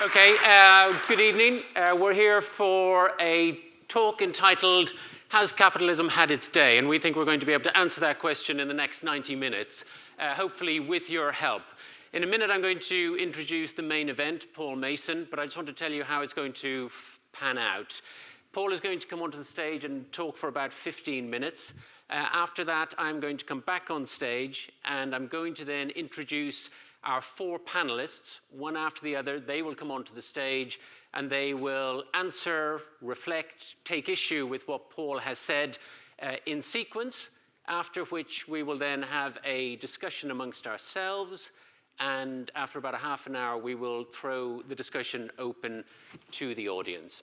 Okay, good evening. We're here for a talk entitled, Has Capitalism Had Its Day? And we think we're going to be able to answer that question in the next 90 minutes, hopefully with your help. In a minute, I'm going to introduce the main event, Paul Mason, but I just want to tell you how it's going to pan out. Paul is going to come onto the stage and talk for about 15 minutes. After that, I'm going to come back on stage, and I'm going to then introduce our four panelists, one after the other. They will come onto the stage and they will answer, reflect, take issue with what Paul has said in sequence, after which we will then have a discussion amongst ourselves, and after about a half an hour we will throw the discussion open to the audience.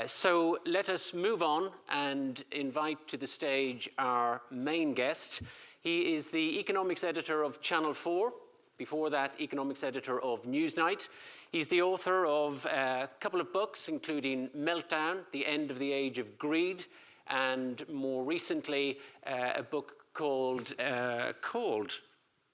So let us move on and invite to the stage our main guest. He is the economics editor of Channel 4. Before that, economics editor of Newsnight. He's the author of a couple of books, including Meltdown, The End of the Age of Greed, and more recently, a book called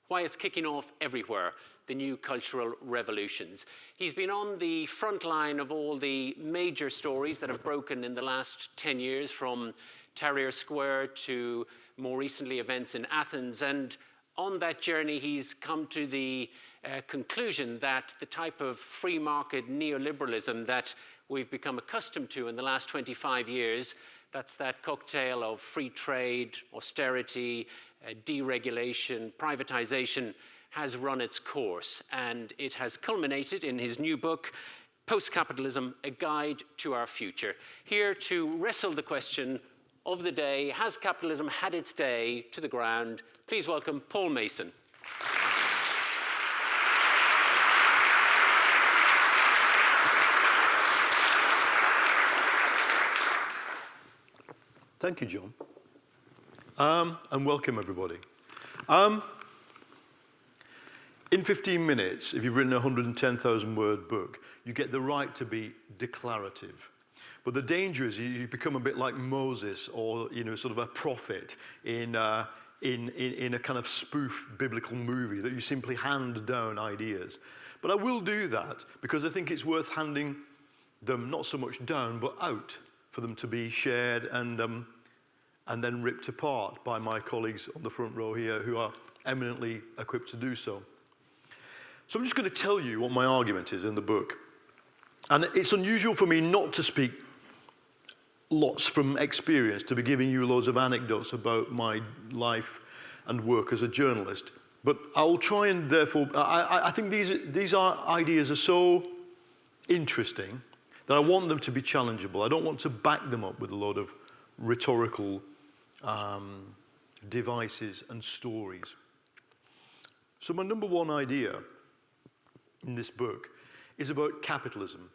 Why It's Kicking Off Everywhere, The New Cultural Revolutions. He's been on the front line of all the major stories that have broken in the last 10 years, from Tahrir Square to more recently events in Athens. And on that journey, he's come to the conclusion that the type of free market neoliberalism that we've become accustomed to in the last 25 years, that's that cocktail of free trade, austerity, deregulation, privatization, has run its course. And it has culminated in his new book, Post-Capitalism, A Guide to Our Future. Here to wrestle the question of the day, has capitalism had its day, to the ground? Please welcome Paul Mason. Thank you, John. And welcome, everybody. In 15 minutes, if you've written a 110,000-word book, you get the right to be declarative. But the danger is you become a bit like Moses, or sort of a prophet in a kind of spoof biblical movie that you simply hand down ideas. But I will do that because I think it's worth handing them not so much down but out for them to be shared and then ripped apart by my colleagues on the front row here who are eminently equipped to do so. So I'm just going to tell you what my argument is in the book. And it's unusual for me not to speak lots from experience, to be giving you loads of anecdotes about my life and work as a journalist. But I'll try and therefore, I think these ideas are so interesting that I want them to be challengeable. I don't want to back them up with a lot of rhetorical devices and stories. So my number one idea in this book is about capitalism.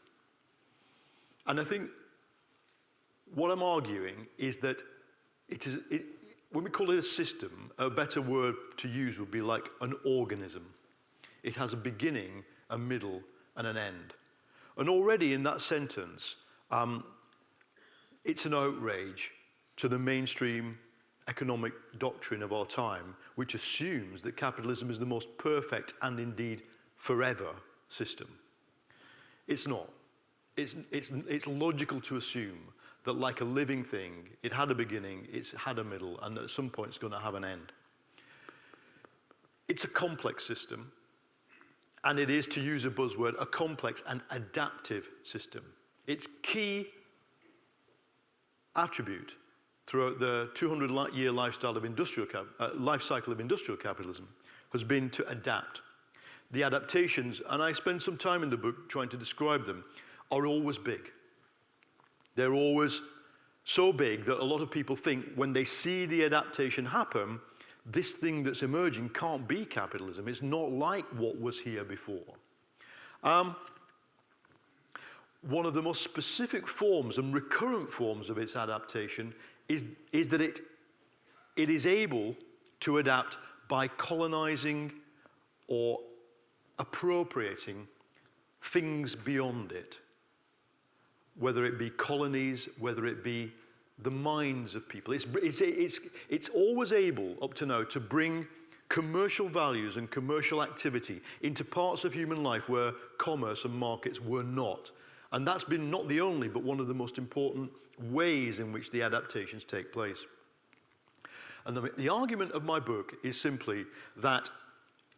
And I think what I'm arguing is that when we call it a system, a better word to use would be like an organism. It has a beginning, a middle, and an end. And already in that sentence, it's an outrage to the mainstream economic doctrine of our time, which assumes that capitalism is the most perfect and indeed forever system. It's not. It's logical to assume that, like a living thing, it had a beginning, it's had a middle, and at some point it's going to have an end. It's a complex system, and it is, to use a buzzword, a complex and adaptive system. Its key attribute throughout the 200-year life cycle of industrial capitalism has been to adapt. The adaptations, and I spend some time in the book trying to describe them, are always big. They're always so big that a lot of people think when they see the adaptation happen, this thing that's emerging can't be capitalism. It's not like what was here before. One of the most specific forms and recurrent forms of its adaptation is that it is able to adapt by colonizing or appropriating things beyond it. Whether it be colonies, whether it be the minds of people. It's always able, up to now, to bring commercial values and commercial activity into parts of human life where commerce and markets were not. And that's been not the only, but one of the most important ways in which the adaptations take place. And the argument of my book is simply that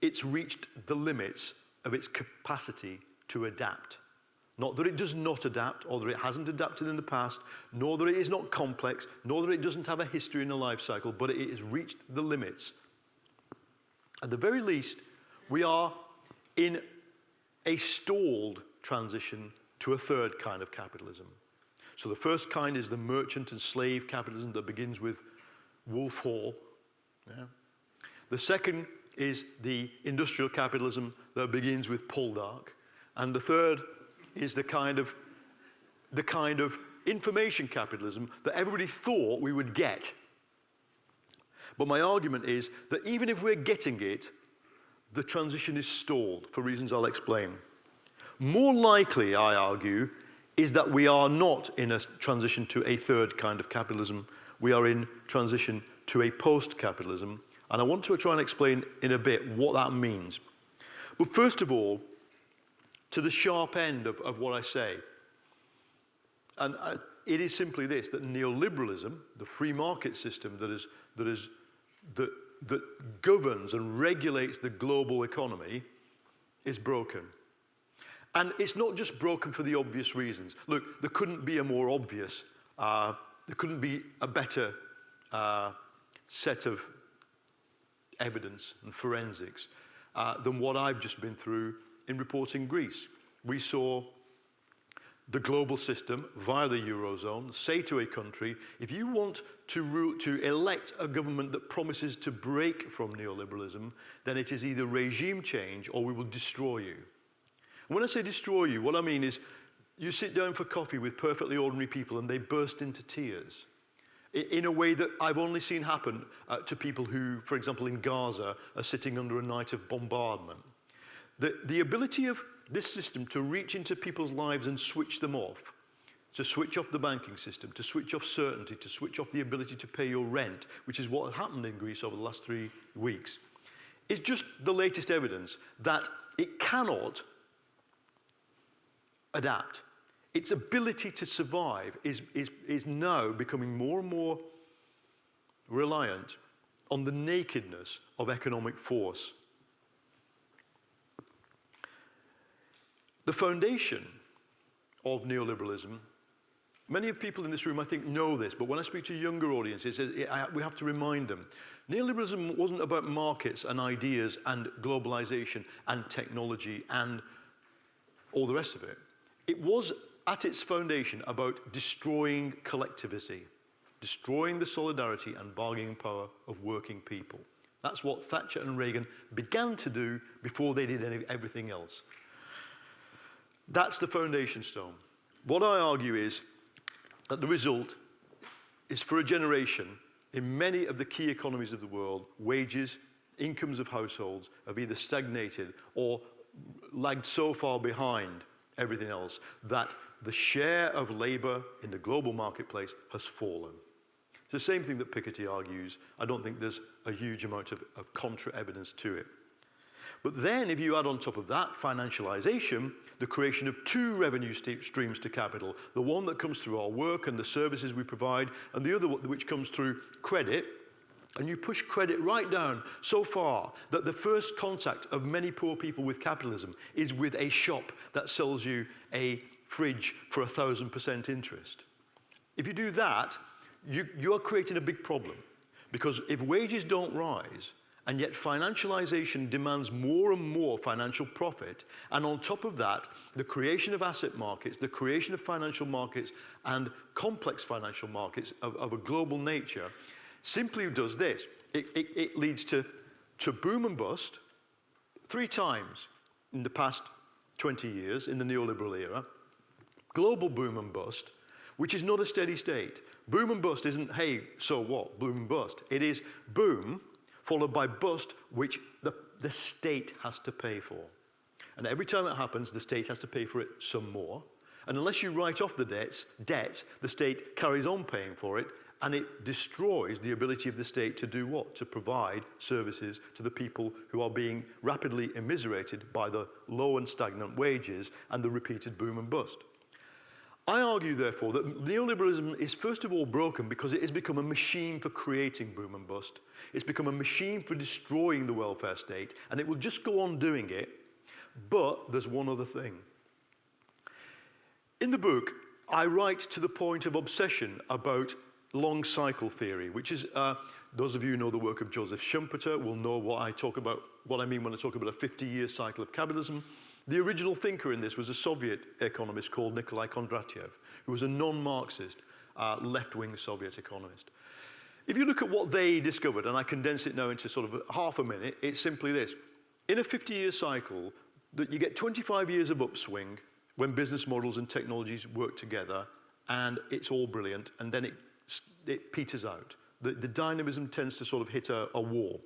it's reached the limits of its capacity to adapt. Not that it does not adapt, or that it hasn't adapted in the past, nor that it is not complex, nor that it doesn't have a history and a life cycle, but it has reached the limits. At the very least, we are in a stalled transition to a third kind of capitalism. So the first kind is the merchant and slave capitalism that begins with Wolf Hall. Yeah. The second is the industrial capitalism that begins with Poldark. And the third is the kind of information capitalism that everybody thought we would get. But my argument is that even if we're getting it, the transition is stalled for reasons I'll explain. More likely, I argue, is that we are not in a transition to a third kind of capitalism. We are in transition to a post-capitalism. And I want to try and explain in a bit what that means. But first of all, to the sharp end of what I say. And it is simply this, that neoliberalism, the free market system that governs and regulates the global economy, is broken. And it's not just broken for the obvious reasons. Look, there couldn't be a more obvious, there couldn't be a better set of evidence and forensics than what I've just been through in reporting Greece. We saw the global system via the Eurozone say to a country, if you want to elect a government that promises to break from neoliberalism, then it is either regime change or we will destroy you. And when I say destroy you, what I mean is you sit down for coffee with perfectly ordinary people and they burst into tears in a way that I've only seen happen to people who, for example, in Gaza, are sitting under a night of bombardment. The ability of this system to reach into people's lives and switch them off, to switch off the banking system, to switch off certainty, to switch off the ability to pay your rent, which is what happened in Greece over the last 3 weeks, is just the latest evidence that it cannot adapt. Its ability to survive is now becoming more and more reliant on the nakedness of economic force. The foundation of neoliberalism, many of people in this room I think know this, but when I speak to younger audiences, we have to remind them. Neoliberalism wasn't about markets and ideas and globalization and technology and all the rest of it. It was at its foundation about destroying collectivity, destroying the solidarity and bargaining power of working people. That's what Thatcher and Reagan began to do before they did everything else. That's the foundation stone. What I argue is that the result is for a generation in many of the key economies of the world, wages, incomes of households have either stagnated or lagged so far behind everything else that the share of labor in the global marketplace has fallen. It's the same thing that Piketty argues. I don't think there's a huge amount of contra-evidence to it. But then if you add on top of that financialization, the creation of two revenue streams to capital, the one that comes through our work and the services we provide, and the other which comes through credit, and you push credit right down so far that the first contact of many poor people with capitalism is with a shop that sells you a fridge for 1,000% interest. If you do that, you are creating a big problem. Because if wages don't rise, and yet financialization demands more and more financial profit, and on top of that, the creation of asset markets, the creation of financial markets, and complex financial markets of a global nature, simply does this. It leads to boom and bust 3 times in the past 20 years in the neoliberal era. Global boom and bust, which is not a steady state. Boom and bust isn't, hey, so what, boom and bust. It is boom followed by bust, which the state has to pay for. And every time it happens, the state has to pay for it some more. And unless you write off the debts, the state carries on paying for it, And it destroys the ability of the state to do what? To provide services to the people who are being rapidly immiserated by the low and stagnant wages and the repeated boom and bust. I argue, therefore, that neoliberalism is first of all broken because it has become a machine for creating boom and bust. It's become a machine for destroying the welfare state, and it will just go on doing it. But there's one other thing. In the book, I write to the point of obsession about long cycle theory, which is, those of you who know the work of Joseph Schumpeter will know what I mean when I talk about a 50-year cycle of capitalism. The original thinker in this was a Soviet economist called Nikolai Kondratyev, who was a non-Marxist, left-wing Soviet economist. If you look at what they discovered, and I condense it now into sort of half a minute, it's simply this. In a 50-year cycle, that you get 25 years of upswing when business models and technologies work together, and it's all brilliant, and then it peters out. The dynamism tends to sort of hit a wall.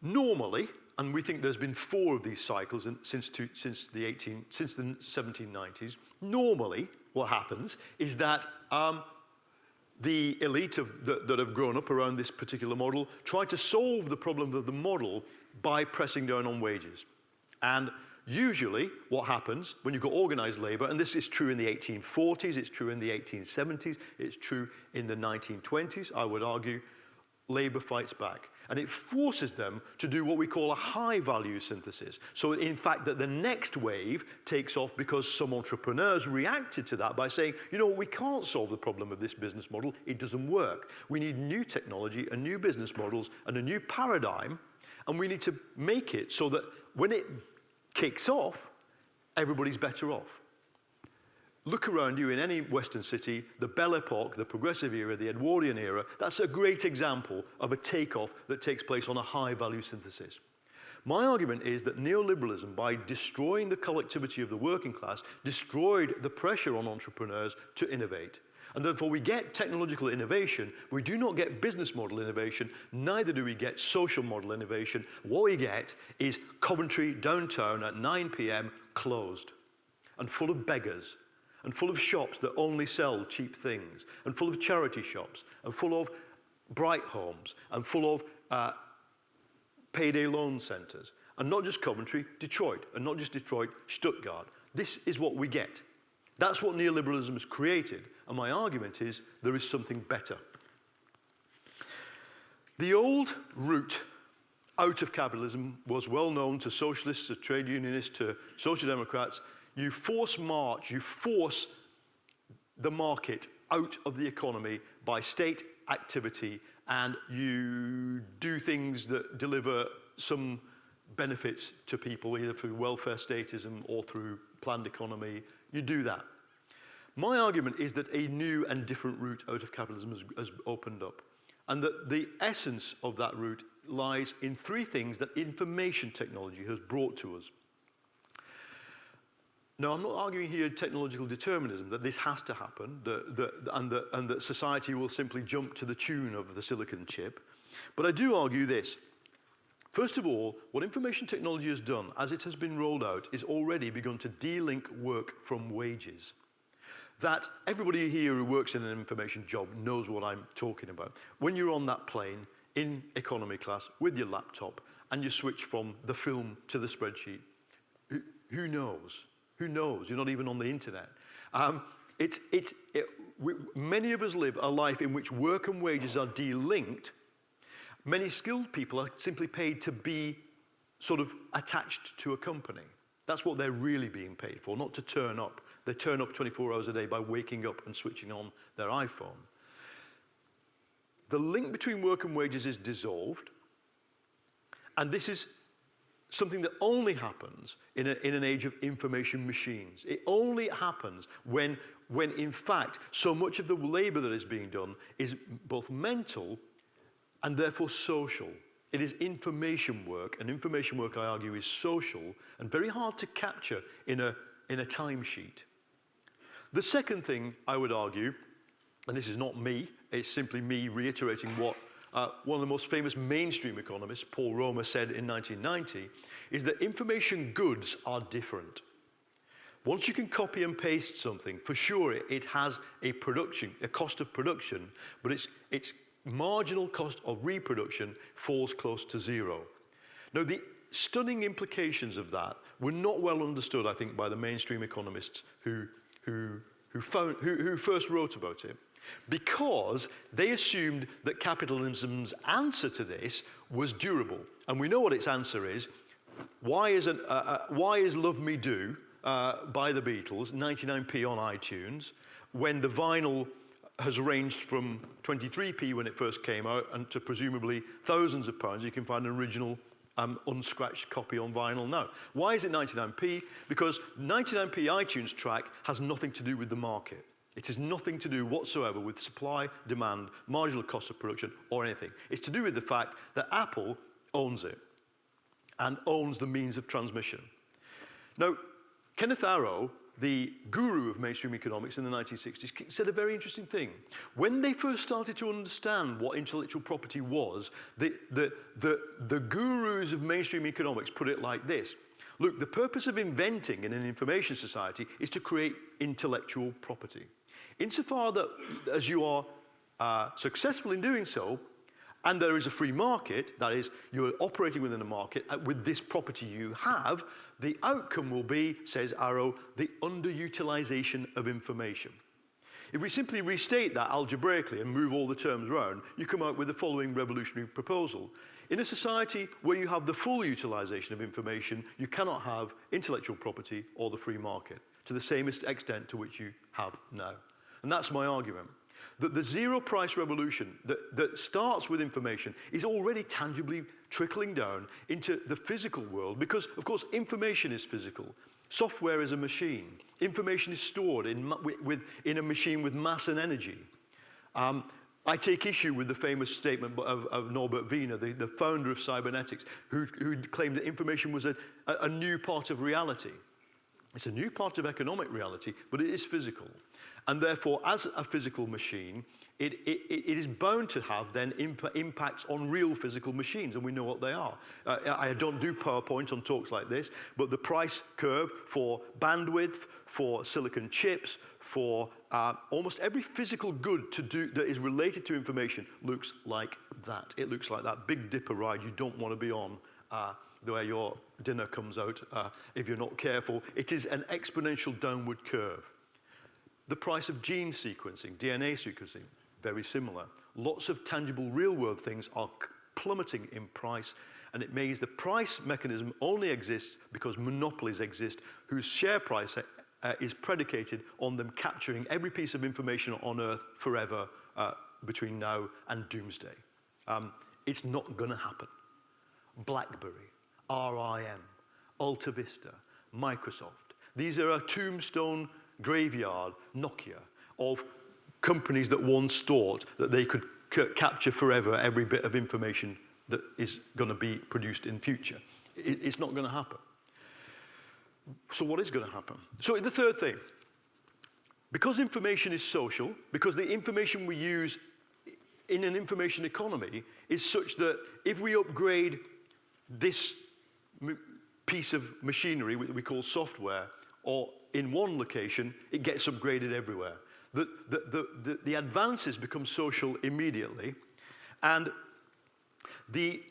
Normally, and we think there's been 4 of these cycles since the 1790s, normally what happens is that the elite that have grown up around this particular model try to solve the problem of the model by pressing down on wages. And usually what happens when you've got organized labor, and this is true in the 1840s, it's true in the 1870s, it's true in the 1920s, I would argue, labor fights back. And it forces them to do what we call a high-value synthesis. So in fact, that the next wave takes off because some entrepreneurs reacted to that by saying, you know, we can't solve the problem of this business model, it doesn't work. We need new technology and new business models and a new paradigm, and we need to make it so that when it kicks off, everybody's better off. Look around you in any Western city, the Belle Epoque, the Progressive era, the Edwardian era, that's a great example of a takeoff that takes place on a high-value synthesis. My argument is that neoliberalism, by destroying the collectivity of the working class, destroyed the pressure on entrepreneurs to innovate. And therefore we get technological innovation, we do not get business model innovation, neither do we get social model innovation. What we get is Coventry downtown at 9 p.m. closed and full of beggars, and full of shops that only sell cheap things, and full of charity shops, and full of bright homes, and full of payday loan centres. And not just Coventry, Detroit, and not just Detroit, Stuttgart. This is what we get. That's what neoliberalism has created, and my argument is there is something better. The old route out of capitalism was well known to socialists, to trade unionists, to social democrats. You force the market out of the economy by state activity, and you do things that deliver some benefits to people, either through welfare statism or through planned economy. You do that. My argument is that a new and different route out of capitalism has opened up, and that the essence of that route lies in 3 things that information technology has brought to us. Now, I'm not arguing here technological determinism, that this has to happen, and that society will simply jump to the tune of the silicon chip. But I do argue this. First of all, what information technology has done, as it has been rolled out, is already begun to de-link work from wages. That everybody here who works in an information job knows what I'm talking about. When you're on that plane, in economy class, with your laptop, and you switch from the film to the spreadsheet, who knows? Who knows? You're not even on the internet. Many of us live a life in which work and wages are de-linked. Many skilled people are simply paid to be sort of attached to a company. That's what they're really being paid for, not to turn up. They turn up 24 hours a day by waking up and switching on their iPhone. The link between work and wages is dissolved, and this is something that only happens in an age of information machines. It only happens when in fact so much of the labor that is being done is both mental and therefore social. It is information work, and information work, I argue, is social and very hard to capture in a timesheet. The second thing I would argue, and this is not me, it's simply me reiterating what one of the most famous mainstream economists, Paul Romer, said in 1990, is that information goods are different. Once you can copy and paste something, for sure it has a cost of production, but its marginal cost of reproduction falls close to zero. Now, the stunning implications of that were not well understood, I think, by the mainstream economists who first wrote about it, because they assumed that capitalism's answer to this was durable. And we know what its answer is. Why is Love Me Do by the Beatles 99p on iTunes when the vinyl has ranged from 23p when it first came out and to presumably thousands of pounds? You can find an original unscratched copy on vinyl now. Why is it 99p? Because 99p iTunes track has nothing to do with the market. It has nothing to do whatsoever with supply, demand, marginal cost of production, or anything. It's to do with the fact that Apple owns it and owns the means of transmission. Now, Kenneth Arrow, the guru of mainstream economics in the 1960s, said a very interesting thing. When they first started to understand what intellectual property was, the gurus of mainstream economics put it like this. Look, the purpose of inventing in an information society is to create intellectual property. Insofar that as you are successful in doing so, and there is a free market, that is, you're operating within a market with this property you have, the outcome will be, says Arrow, the underutilization of information. If we simply restate that algebraically and move all the terms around, you come out with the following revolutionary proposal. In a society where you have the full utilization of information, you cannot have intellectual property or the free market to the same extent to which you have now. And that's my argument. That the zero-price revolution that starts with information is already tangibly trickling down into the physical world because, of course, information is physical. Software is a machine. Information is stored in a machine with mass and energy. I take issue with the famous statement of Norbert Wiener, the founder of cybernetics, who claimed that information was a new part of reality. It's a new part of economic reality, but it is physical. And therefore, as a physical machine, it is bound to have then impacts on real physical machines, and we know what they are. I don't do PowerPoint on talks like this, but the price curve for bandwidth, for silicon chips, for almost every physical good that is related to information looks like that. It looks like that Big Dipper ride you don't want to be on, where your dinner comes out if you're not careful. It is an exponential downward curve. The price of gene sequencing, DNA sequencing, very similar. Lots of tangible real-world things are plummeting in price, and it means the price mechanism only exists because monopolies exist whose share price is predicated on them capturing every piece of information on Earth forever between now and doomsday. It's not going to happen. BlackBerry, RIM, Alta Vista, Microsoft. These are a tombstone graveyard, Nokia, of companies that once thought that they could capture forever every bit of information that is going to be produced in future. It's not going to happen. So what is going to happen? So the third thing, because information is social, because the information we use in an information economy is such that if we upgrade this piece of machinery that we call software, or in one location, it gets upgraded everywhere. The advances become social immediately, and the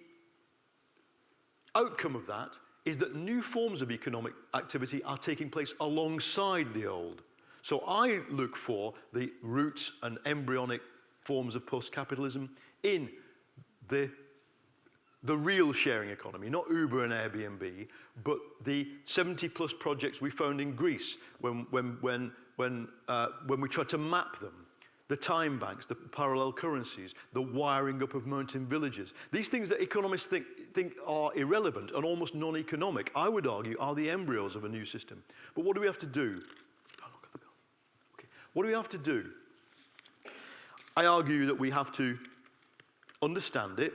outcome of that is that new forms of economic activity are taking place alongside the old. So I look for the roots and embryonic forms of post-capitalism in the real sharing economy, not Uber and Airbnb, but the 70+ projects we found in Greece when we tried to map them, the time banks, the parallel currencies, the wiring up of mountain villages. These things that economists think are irrelevant and almost non-economic, I would argue, are the embryos of a new system. But what do we have to do? Oh, look at the bill. Okay. What do we have to do? I argue that we have to understand it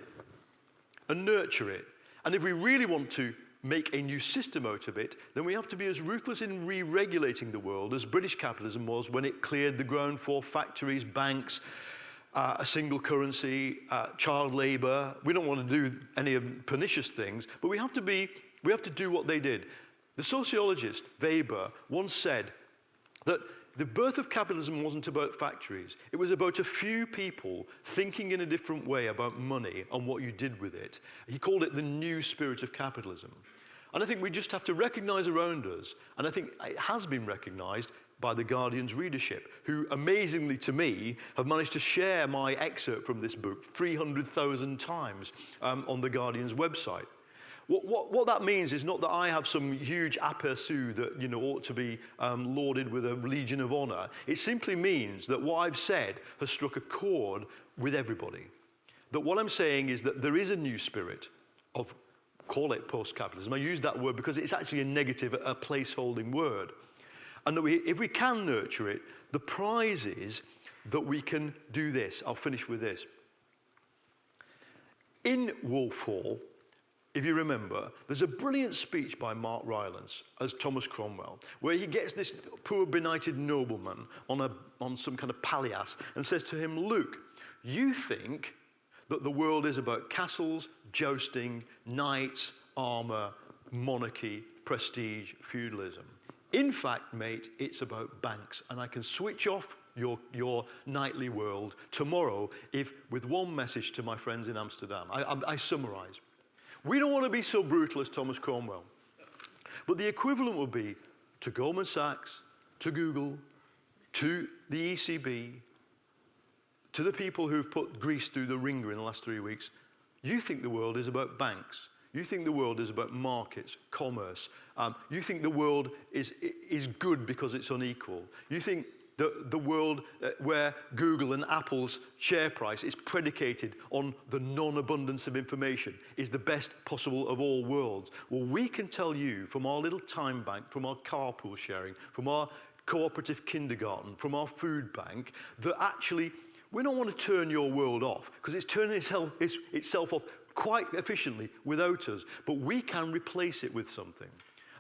and nurture it. And if we really want to make a new system out of it, then we have to be as ruthless in re-regulating the world as British capitalism was when it cleared the ground for factories, banks, a single currency, child labor. We don't want to do any of pernicious things, but we have to do what they did. The sociologist Weber once said that the birth of capitalism wasn't about factories. It was about a few people thinking in a different way about money and what you did with it. He called it the new spirit of capitalism. And I think we just have to recognize around us, and I think it has been recognized by the Guardian's readership, who amazingly to me have managed to share my excerpt from this book 300,000 times on the Guardian's website. What that means is not that I have some huge aperçu that ought to be lauded with a Legion of Honor. It simply means that what I've said has struck a chord with everybody. That what I'm saying is that there is a new spirit of, call it post-capitalism. I use that word because it's actually a negative, a placeholding word. And that if we can nurture it, the prize is that we can do this. I'll finish with this. In Wolf Hall, if you remember, there's a brilliant speech by Mark Rylance as Thomas Cromwell, where he gets this poor benighted nobleman on some kind of palliasse and says to him, look, you think that the world is about castles, jousting, knights, armor, monarchy, prestige, feudalism. In fact, mate, it's about banks, and I can switch off your nightly world tomorrow if with one message to my friends in Amsterdam. I summarize. We don't want to be so brutal as Thomas Cromwell. But the equivalent would be to Goldman Sachs, to Google, to the ECB, to the people who've put Greece through the ringer in the last 3 weeks. You think the world is about banks. You think the world is about markets, commerce. You think the world is good because it's unequal. You think the world where Google and Apple's share price is predicated on the non-abundance of information is the best possible of all worlds. Well, we can tell you from our little time bank, from our carpool sharing, from our cooperative kindergarten, from our food bank, that actually we don't want to turn your world off because it's turning itself off quite efficiently without us, but we can replace it with something.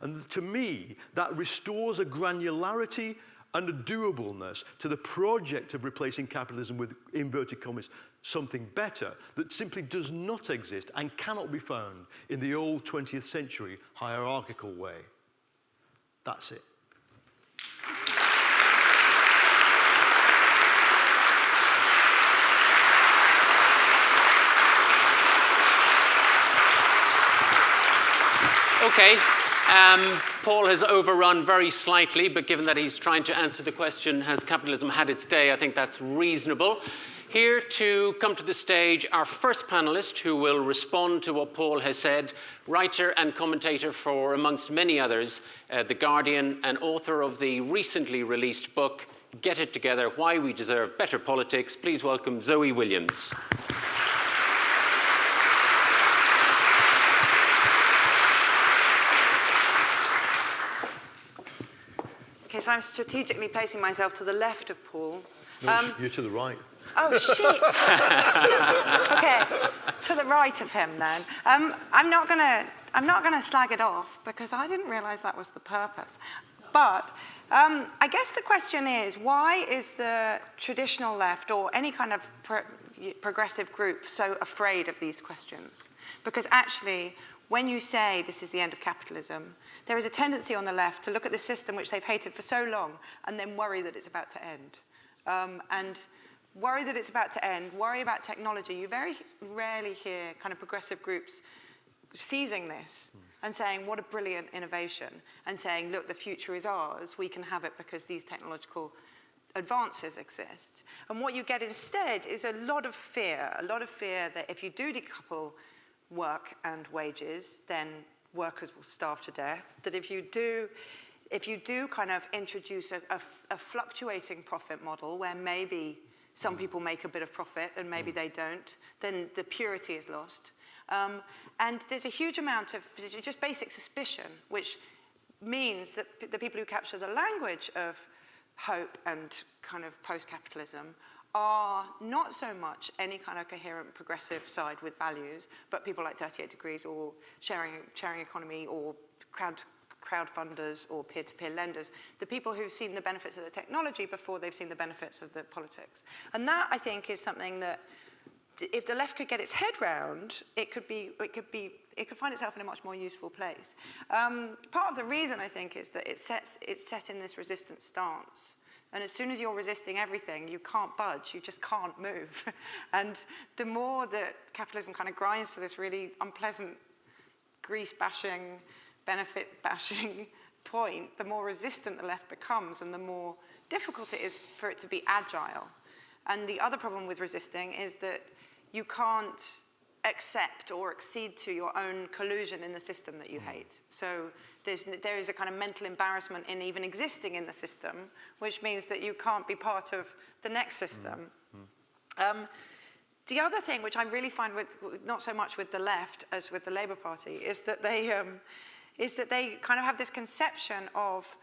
And to me, that restores a granularity and a doableness to the project of replacing capitalism with, inverted commas, something better that simply does not exist and cannot be found in the old 20th century hierarchical way. That's it. Okay. Paul has overrun very slightly, but given that he's trying to answer the question, has capitalism had its day? I think that's reasonable. Here to come to the stage, our first panelist who will respond to what Paul has said, writer and commentator for, amongst many others, The Guardian, and author of the recently released book, Get It Together, Why We Deserve Better Politics. Please welcome Zoe Williams. Okay, so I'm strategically placing myself to the left of Paul. No, you're to the right. Oh, shit! Okay, to the right of him then. I'm not gonna slag it off because I didn't realise that was the purpose. But I guess the question is, why is the traditional left or any kind of progressive group so afraid of these questions? Because actually, when you say this is the end of capitalism, there is a tendency on the left to look at the system which they've hated for so long and then worry that it's about to end. And worry that it's about to end, worry about technology. You very rarely hear kind of progressive groups seizing this and saying, what a brilliant innovation, and saying, look, the future is ours. We can have it because these technological advances exist. And what you get instead is a lot of fear that if you do decouple work and wages, then workers will starve to death. That if you do kind of introduce a fluctuating profit model where maybe some people make a bit of profit and maybe they don't, then the purity is lost. And there's a huge amount of just basic suspicion, which means that the people who capture the language of hope and kind of post-capitalism are not so much any kind of coherent progressive side with values, but people like 38 Degrees or sharing economy or crowdfunders or peer-to-peer lenders, the people who've seen the benefits of the technology before they've seen the benefits of the politics. And that, I think, is something that if the left could get its head round, it could find itself in a much more useful place. Part of the reason, I think, is that it's set in this resistance stance. And as soon as you're resisting everything, you can't budge, you just can't move. And the more that capitalism kind of grinds to this really unpleasant grease-bashing, benefit-bashing point, the more resistant the left becomes and the more difficult it is for it to be agile. And the other problem with resisting is that you can't accept or accede to your own collusion in the system that you hate. So there is a kind of mental embarrassment in even existing in the system, which means that you can't be part of the next system. The other thing, which I really find not so much with the left as with the Labour Party, is that they kind of have this conception of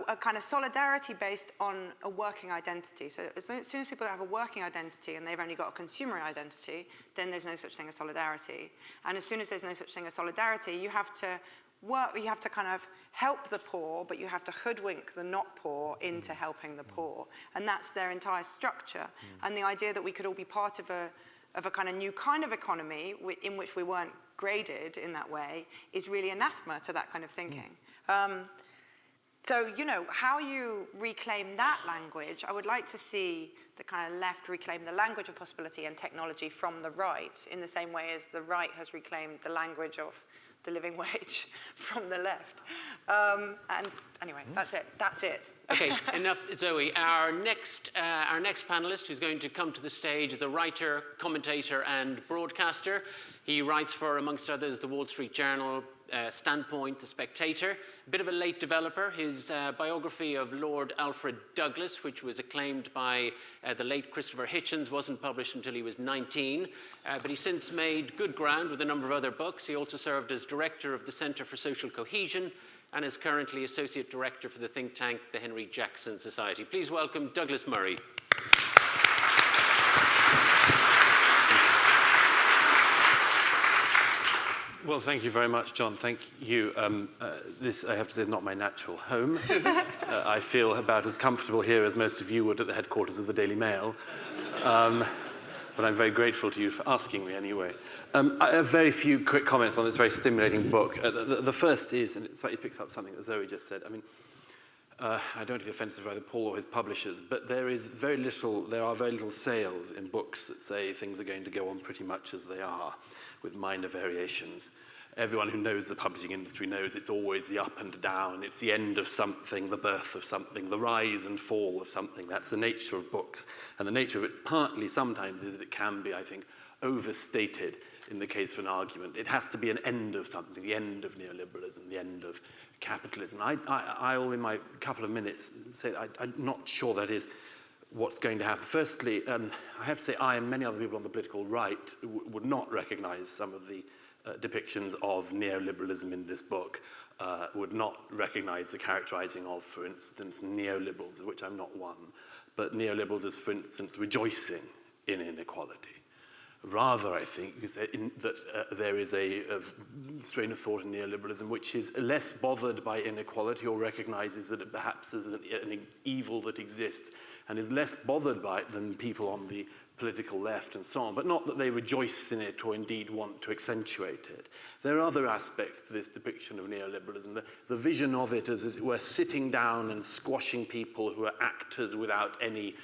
a kind of solidarity based on a working identity. So as soon as people have a working identity and they've only got a consumer identity, then there's no such thing as solidarity. And as soon as there's no such thing as solidarity, you have to work, you have to kind of help the poor, but you have to hoodwink the not poor into helping the poor. And that's their entire structure. And the idea that we could all be part of a kind of new kind of economy in which we weren't graded in that way is really anathema to that kind of thinking. So, you know, how you reclaim that language, I would like to see the kind of left reclaim the language of possibility and technology from the right in the same way as the right has reclaimed the language of the living wage from the left. And anyway, that's it. Okay, enough, Zoe. Our next panelist who's going to come to the stage is a writer, commentator, and broadcaster. He writes for, amongst others, the Wall Street Journal, Standpoint, The Spectator. A bit of a late developer. His biography of Lord Alfred Douglas, which was acclaimed by the late Christopher Hitchens, wasn't published until he was 19. But he's since made good ground with a number of other books. He also served as director of the Center for Social Cohesion and is currently associate director for the think tank, the Henry Jackson Society. Please welcome Douglas Murray. Well, thank you very much, John. Thank you. This, I have to say, is not my natural home. I feel about as comfortable here as most of you would at the headquarters of the Daily Mail. But I'm very grateful to you for asking me anyway. I have very few quick comments on this very stimulating book. The first is, and it slightly picks up something that Zoe just said. I mean, I don't want to be offensive to either Paul or his publishers, but there are very little sales in books that say things are going to go on pretty much as they are, with minor variations. Everyone who knows the publishing industry knows it's always the up and down, it's the end of something, the birth of something, the rise and fall of something. That's the nature of books. And the nature of it partly sometimes is that it can be, I think, overstated in the case of an argument. It has to be an end of something, the end of neoliberalism, the end of capitalism. I'll, in my couple of minutes, say I'm not sure that is what's going to happen. Firstly, I have to say I and many other people on the political right would not recognize some of the depictions of neoliberalism in this book, would not recognize the characterizing of, for instance, neoliberals, of which I'm not one, but neoliberals as, for instance, rejoicing in inequality. Rather, I think, that there is a strain of thought in neoliberalism which is less bothered by inequality or recognizes that it perhaps is an evil that exists and is less bothered by it than people on the political left and so on, but not that they rejoice in it or indeed want to accentuate it. There are other aspects to this depiction of neoliberalism. The vision of it as it were, sitting down and squashing people who are actors without any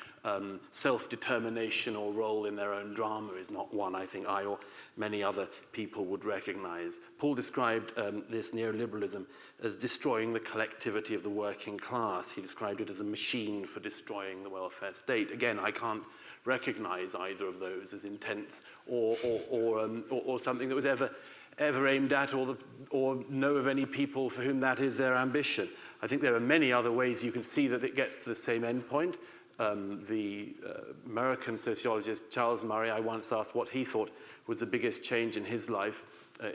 self-determination or role in their own drama is not one I think I or many other people would recognize. Paul described this neoliberalism as destroying the collectivity of the working class. He described it as a machine for destroying the welfare state. Again, I can't recognize either of those as intense or something that was ever aimed at or know of any people for whom that is their ambition. I think there are many other ways you can see that it gets to the same endpoint. The American sociologist Charles Murray, I once asked what he thought was the biggest change in his life,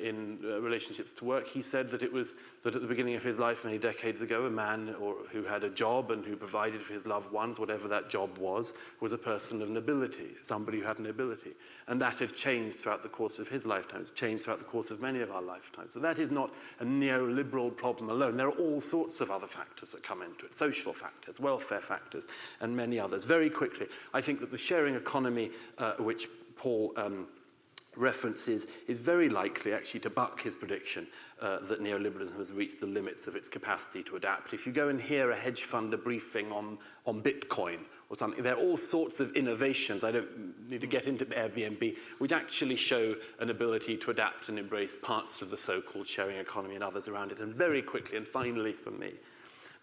in relationships to work. He said that it was that at the beginning of his life many decades ago, a man who had a job and who provided for his loved ones, whatever that job was a person of nobility, somebody who had nobility. And that had changed throughout the course of his lifetime. It's changed throughout the course of many of our lifetimes. So that is not a neoliberal problem alone. There are all sorts of other factors that come into it, social factors, welfare factors, and many others. Very quickly, I think that the sharing economy, which Paul references, is very likely actually to buck his prediction that neoliberalism has reached the limits of its capacity to adapt. If you go and hear a hedge fund briefing on Bitcoin or something, there are all sorts of innovations, I don't need to get into Airbnb, which actually show an ability to adapt and embrace parts of the so-called sharing economy and others around it. And very quickly, and finally for me,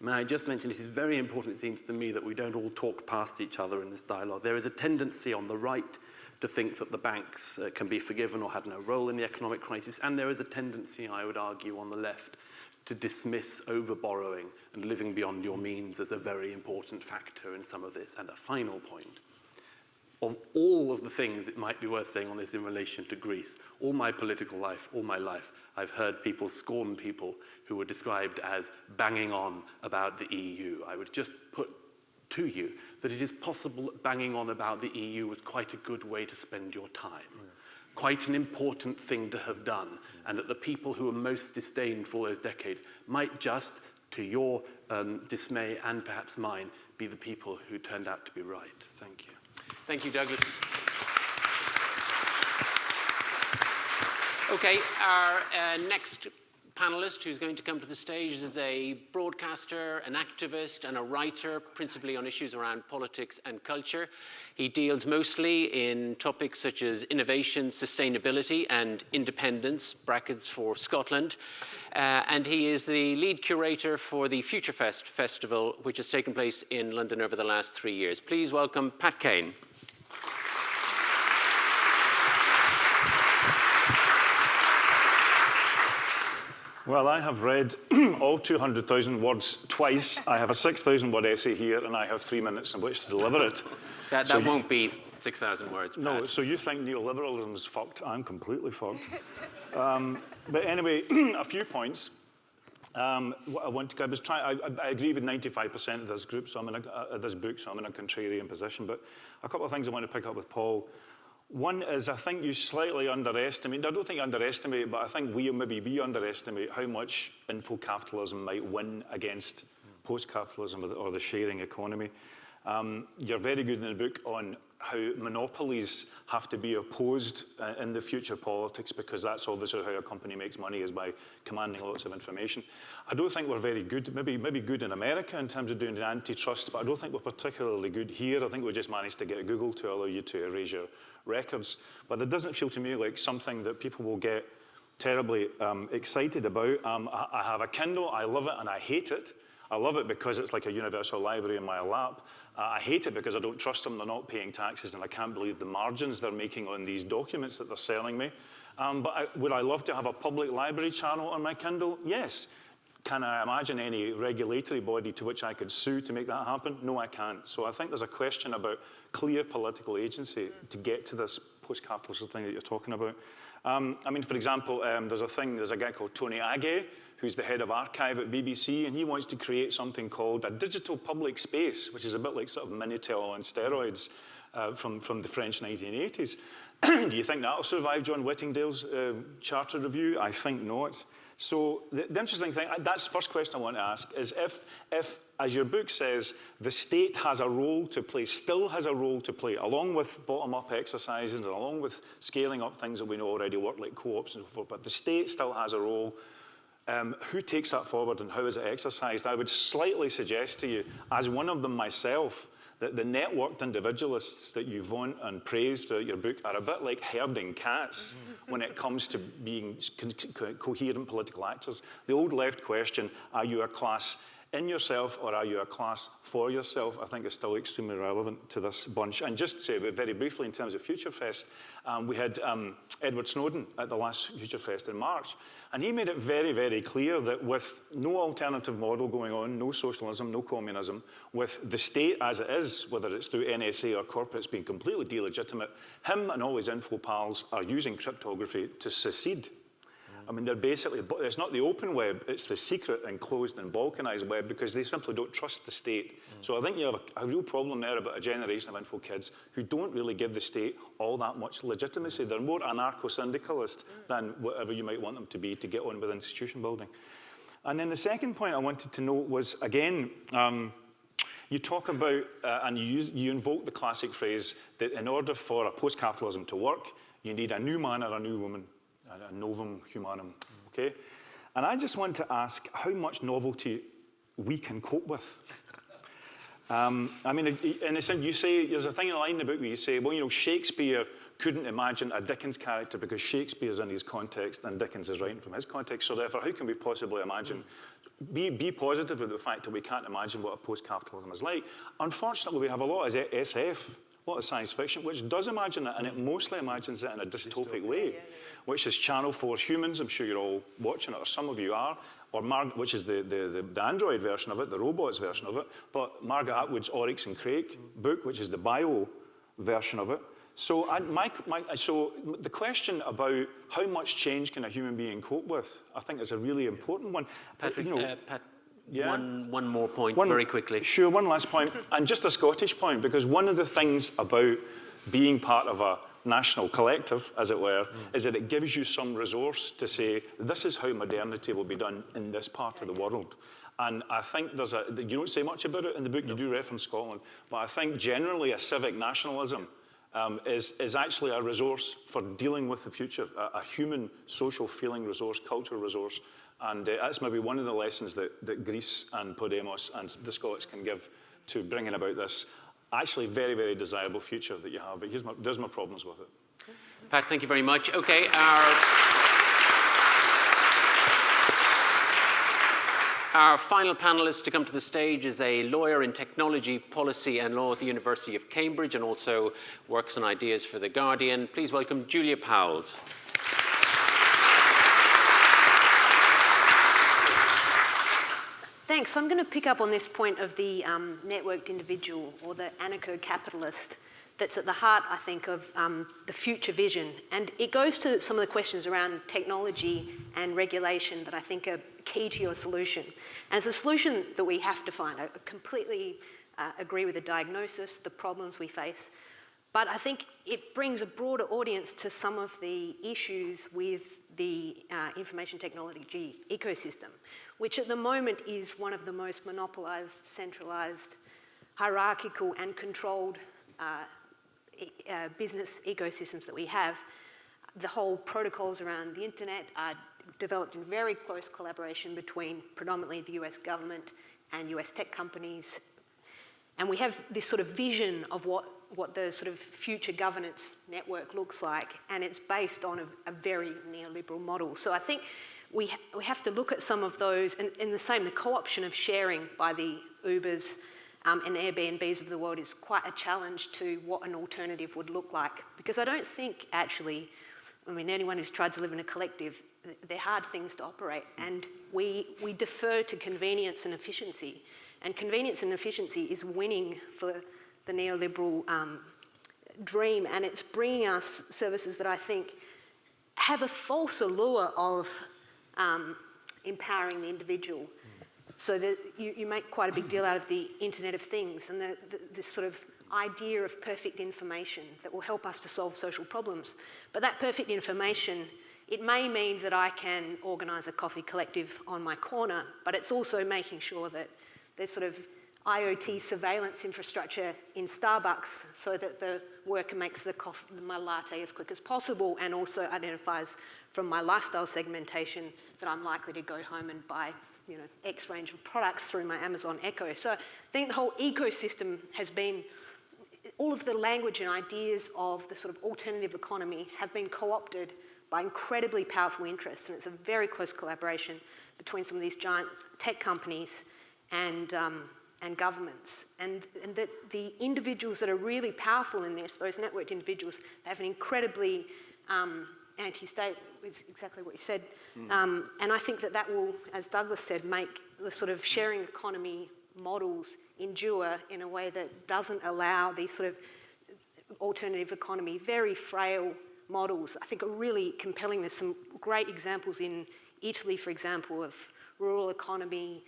may I just mention it is very important, it seems to me, that we don't all talk past each other in this dialogue. There is a tendency on the right to think that the banks can be forgiven or had no role in the economic crisis, and there is a tendency, I would argue, on the left to dismiss over-borrowing and living beyond your means as a very important factor in some of this. And a final point, of all of the things it might be worth saying on this in relation to Greece, all my political life, all my life, I've heard people scorn people who were described as banging on about the EU. I would just put to you that it is possible that banging on about the EU was quite a good way to spend your time. Quite an important thing to have done, and that the people who were most disdained for all those decades might just, to your dismay and perhaps mine, be the people who turned out to be right. Thank you. Thank you, Douglas. Okay, our next panelist who's going to come to the stage is a broadcaster, an activist, and a writer, principally on issues around politics and culture. He deals mostly in topics such as innovation, sustainability, and independence, brackets for Scotland. And he is the lead curator for the FutureFest festival, which has taken place in London over the last 3 years. Please welcome Pat Kane. Well, I have read all 200,000 words twice. I have a 6,000-word essay here, and I have 3 minutes in which to deliver it. That won't be 6,000 words, Pat. No, so you think neoliberalism is fucked? I'm completely fucked. But anyway, a few points. What I want to, I agree with 95% of this group, so this book, so I'm in a contrarian position. But a couple of things I want to pick up with Paul. One is, I think you slightly underestimate, I don't think you underestimate, but I think we underestimate how much info-capitalism might win against post-capitalism or the sharing economy. You're very good in the book on how monopolies have to be opposed in the future politics, because that's obviously how a company makes money, is by commanding lots of information. I don't think we're very good, maybe good in America in terms of doing antitrust, but I don't think we're particularly good here. I think we just managed to get Google to allow you to erase your records. But it doesn't feel to me like something that people will get terribly excited about. I have a Kindle, I love it and I hate it. I love it because it's like a universal library in my lap. I hate it because I don't trust them, they're not paying taxes, and I can't believe the margins they're making on these documents that they're selling me. But would I love to have a public library channel on my Kindle? Yes. Can I imagine any regulatory body to which I could sue to make that happen? No, I can't. So I think there's a question about clear political agency to get to this post-capitalist thing that you're talking about. I mean, for example, there's a guy called Tony Agee, who's the head of archive at BBC, and he wants to create something called a digital public space, which is a bit like sort of Minitel on steroids from the French 1980s. Do you think that'll survive John Whittingdale's Charter Review? I think not. So the interesting thing, that's the first question I want to ask, is if, as your book says, the state has a role to play, still has a role to play, along with bottom-up exercises and along with scaling up things that we know already work, like co-ops and so forth, but the state still has a role. Who takes that forward and how is it exercised? I would slightly suggest to you, as one of them myself, that the networked individualists that you vaunt and praise throughout your book are a bit like herding cats when it comes to being coherent political actors. The old left question, are you a class in yourself or are you a class for yourself, I think is still extremely relevant to this bunch. And just to say very briefly in terms of FutureFest, we had Edward Snowden at the last FutureFest in March, and he made it very, very clear that with no alternative model going on, no socialism, no communism, with the state as it is, whether it's through NSA or corporates being completely delegitimate, him and all his info pals are using cryptography to secede. I mean, they're basically, it's not the open web, it's the secret and closed and balkanized web, because they simply don't trust the state. So I think you have a real problem there about a generation of info kids who don't really give the state all that much legitimacy. They're more anarcho-syndicalist than whatever you might want them to be to get on with institution building. And then the second point I wanted to note was, again, you talk about, and you invoke the classic phrase that in order for a post-capitalism to work, you need a new man or a new woman, a novum humanum, okay? And I just want to ask how much novelty we can cope with. I mean, in a sense, you say, there's a thing in the line in the book where you say, well, you know, Shakespeare couldn't imagine a Dickens character because Shakespeare's in his context and Dickens is writing from his context. So therefore, how can we possibly imagine? Be positive with the fact that we can't imagine what a post-capitalism is like. Unfortunately, we have a lot of SF, a lot of science fiction, which does imagine it, and it mostly imagines it in a dystopic way, which is Channel 4's Humans. I'm sure you're all watching it, or some of you are, or which is the Android version of it, the robots version of it, but Margaret Atwood's Oryx and Crake book, which is the bio version of it. So, so the question about how much change can a human being cope with, I think is a really important one. Patrick, you know, Pat, yeah? one more point very quickly. Sure, one last point, and just a Scottish point, because one of the things about being part of a national collective, as it were, is that it gives you some resource to say, this is how modernity will be done in this part of the world. And I think you don't say much about it in the book, you do reference Scotland, but I think generally a civic nationalism is actually a resource for dealing with the future, a human social feeling resource, cultural resource. And that's maybe one of the lessons that Greece and Podemos and the Scots can give to bringing about this actually very, very desirable future that you have. But there's my problems with it. Pat, thank you very much. Okay, Our final panelist to come to the stage is a lawyer in technology, policy and law at the University of Cambridge and also works on ideas for The Guardian. Please welcome Julia Powles. Thanks. So I'm going to pick up on this point of the networked individual or the anarcho-capitalist that's at the heart, I think, of the future vision. And it goes to some of the questions around technology and regulation that I think are key to your solution. And it's a solution that we have to find. I completely agree with the diagnosis, the problems we face. But I think it brings a broader audience to some of the issues with the information technology ecosystem, which at the moment is one of the most monopolized, centralized, hierarchical and controlled business ecosystems that we have. The whole protocols around the internet are developed in very close collaboration between predominantly the US government and US tech companies. And we have this sort of vision of what the sort of future governance network looks like, and it's based on a very neoliberal model. So I think we have to look at some of those, and the co-option of sharing by the Ubers and Airbnbs of the world is quite a challenge to what an alternative would look like. Because I don't think actually, I mean, anyone who's tried to live in a collective, they're hard things to operate, and we defer to convenience and efficiency. And convenience and efficiency is winning for the neoliberal dream, and it's bringing us services that I think have a false allure of empowering the individual. So that you make quite a big deal out of the Internet of Things and this sort of idea of perfect information that will help us to solve social problems. But that perfect information, it may mean that I can organise a coffee collective on my corner, but it's also making sure that there's sort of IoT surveillance infrastructure in Starbucks so that the worker makes my latte as quick as possible and also identifies from my lifestyle segmentation that I'm likely to go home and buy X range of products through my Amazon Echo. So I think the whole ecosystem has been, all of the language and ideas of the sort of alternative economy have been co-opted by incredibly powerful interests, and it's a very close collaboration between some of these giant tech companies and governments, and that the individuals that are really powerful in this, those networked individuals, have an incredibly anti-state, is exactly what you said. And I think that will, as Douglas said, make the sort of sharing economy models endure in a way that doesn't allow these sort of alternative economy, very frail models, I think are really compelling. There's some great examples in Italy, for example, of rural economy,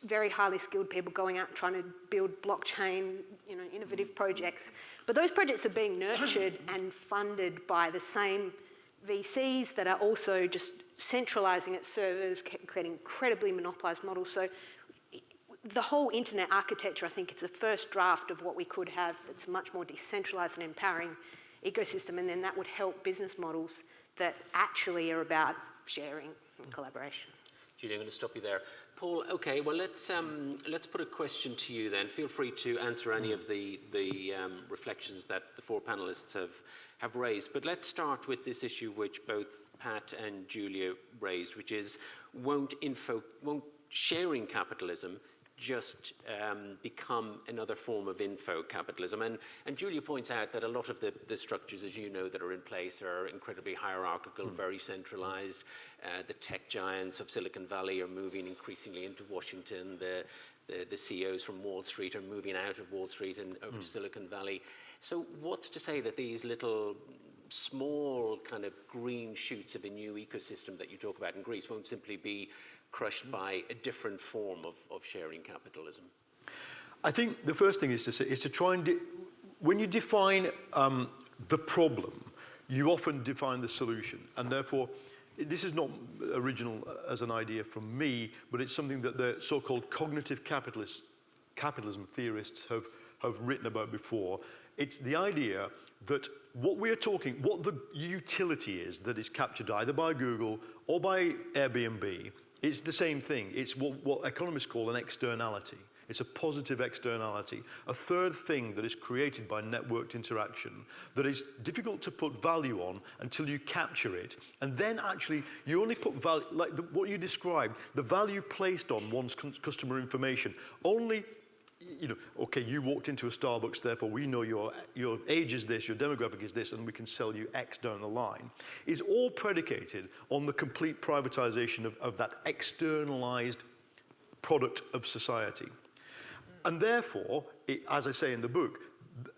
very highly skilled people going out and trying to build blockchain, innovative projects. But those projects are being nurtured and funded by the same VCs that are also just centralising its servers, creating incredibly monopolised models. So the whole internet architecture, I think it's a first draft of what we could have that's much more decentralised and empowering ecosystem, and then that would help business models that actually are about sharing and collaboration. Julie, I'm going to stop you there. Paul, okay, well, let's put a question to you then. Feel free to answer any of the reflections that the four panelists have raised. But let's start with this issue which both Pat and Julia raised, which is, won't sharing capitalism just become another form of info capitalism? And Julia points out that a lot of the structures, as you know, that are in place are incredibly hierarchical, very centralized. The tech giants of Silicon Valley are moving increasingly into Washington. The CEOs from Wall Street are moving out of Wall Street and over to Silicon Valley. So what's to say that these little small kind of green shoots of a new ecosystem that you talk about in Greece won't simply be crushed by a different form of sharing capitalism? I think the first thing is to try and, when you define the problem, you often define the solution. And therefore, this is not original as an idea from me, but it's something that the so-called cognitive capitalism theorists have written about before. It's the idea that what the utility is that is captured either by Google or by Airbnb, it's the same thing. It's what economists call an externality. It's a positive externality, a third thing that is created by networked interaction that is difficult to put value on until you capture it. And then actually you only put value, like what you described, the value placed on one's customer information, only, okay, you walked into a Starbucks, therefore we know your age is this, your demographic is this, and we can sell you X down the line, is all predicated on the complete privatization of that externalized product of society. And therefore, as I say in the book,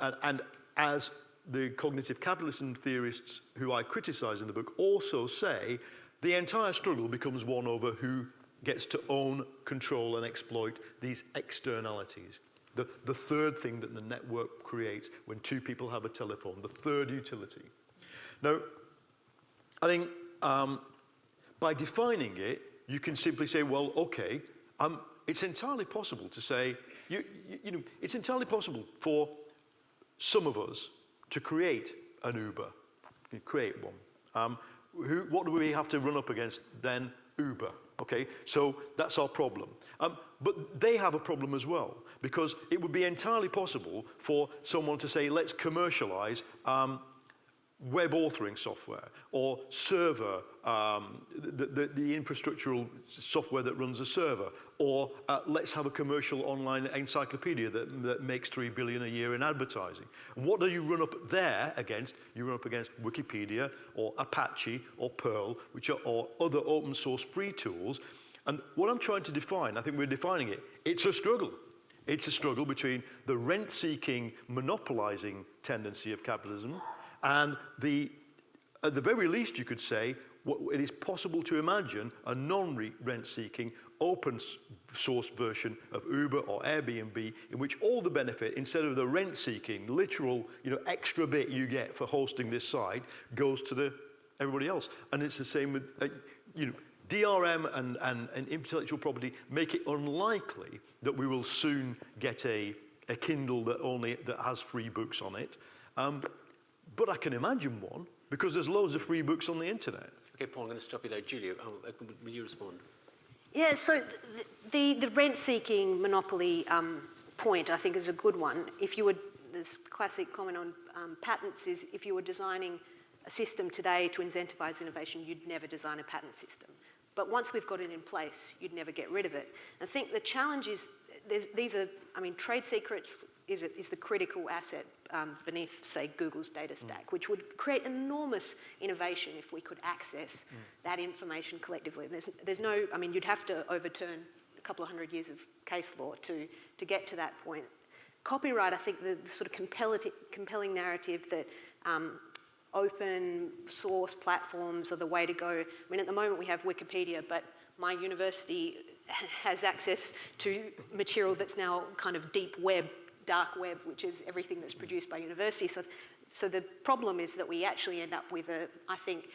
and as the cognitive capitalism theorists who I criticize in the book also say, the entire struggle becomes one over who gets to own, control, and exploit these externalities. The third thing that the network creates when two people have a telephone, the third utility. Now, I think by defining it, you can simply say, well, okay, it's entirely possible to say, it's entirely possible for some of us to create an Uber, create one. What do we have to run up against then? Uber. Okay, so that's our problem. But they have a problem as well, because it would be entirely possible for someone to say, let's commercialize web authoring software or server, the infrastructural software that runs a server, or let's have a commercial online encyclopedia that makes $3 billion a year in advertising. And what do you run up there against? You run up against Wikipedia or Apache or Perl, or other open source free tools. And what I'm trying to define, I think we're defining it, it's a struggle. It's a struggle between the rent-seeking, monopolizing tendency of capitalism and at the very least, you could say, it is possible to imagine a non-rent-seeking, open-source version of Uber or Airbnb in which all the benefit, instead of the rent-seeking, literal, extra bit you get for hosting this site, goes to everybody else. And it's the same with, DRM and intellectual property make it unlikely that we will soon get a Kindle that has free books on it. But I can imagine one, because there's loads of free books on the internet. Okay, Paul, I'm going to stop you there. Julia, will you respond? Yeah, so the rent-seeking monopoly point, I think, is a good one. This classic comment on patents is, if you were designing a system today to incentivize innovation, you'd never design a patent system. But once we've got it in place, you'd never get rid of it. I think the challenge is, trade secrets is the critical asset beneath, say, Google's data stack, which would create enormous innovation if we could access that information collectively. There's no, you'd have to overturn a couple of hundred years of case law to get to that point. Copyright, I think the sort of compelling narrative that open source platforms are the way to go. I mean, at the moment we have Wikipedia, but my university has access to material that's now kind of deep web, dark web, which is everything that's produced by universities. So the problem is that we actually end up with, I think,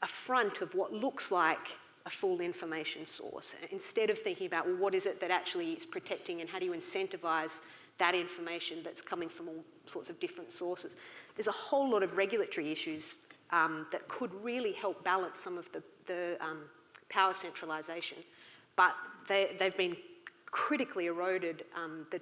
a front of what looks like a full information source, instead of thinking about, well, what is it that actually is protecting and how do you incentivize that information that's coming from all sorts of different sources. There's a whole lot of regulatory issues that could really help balance some of the power centralisation, but they've been critically eroded. The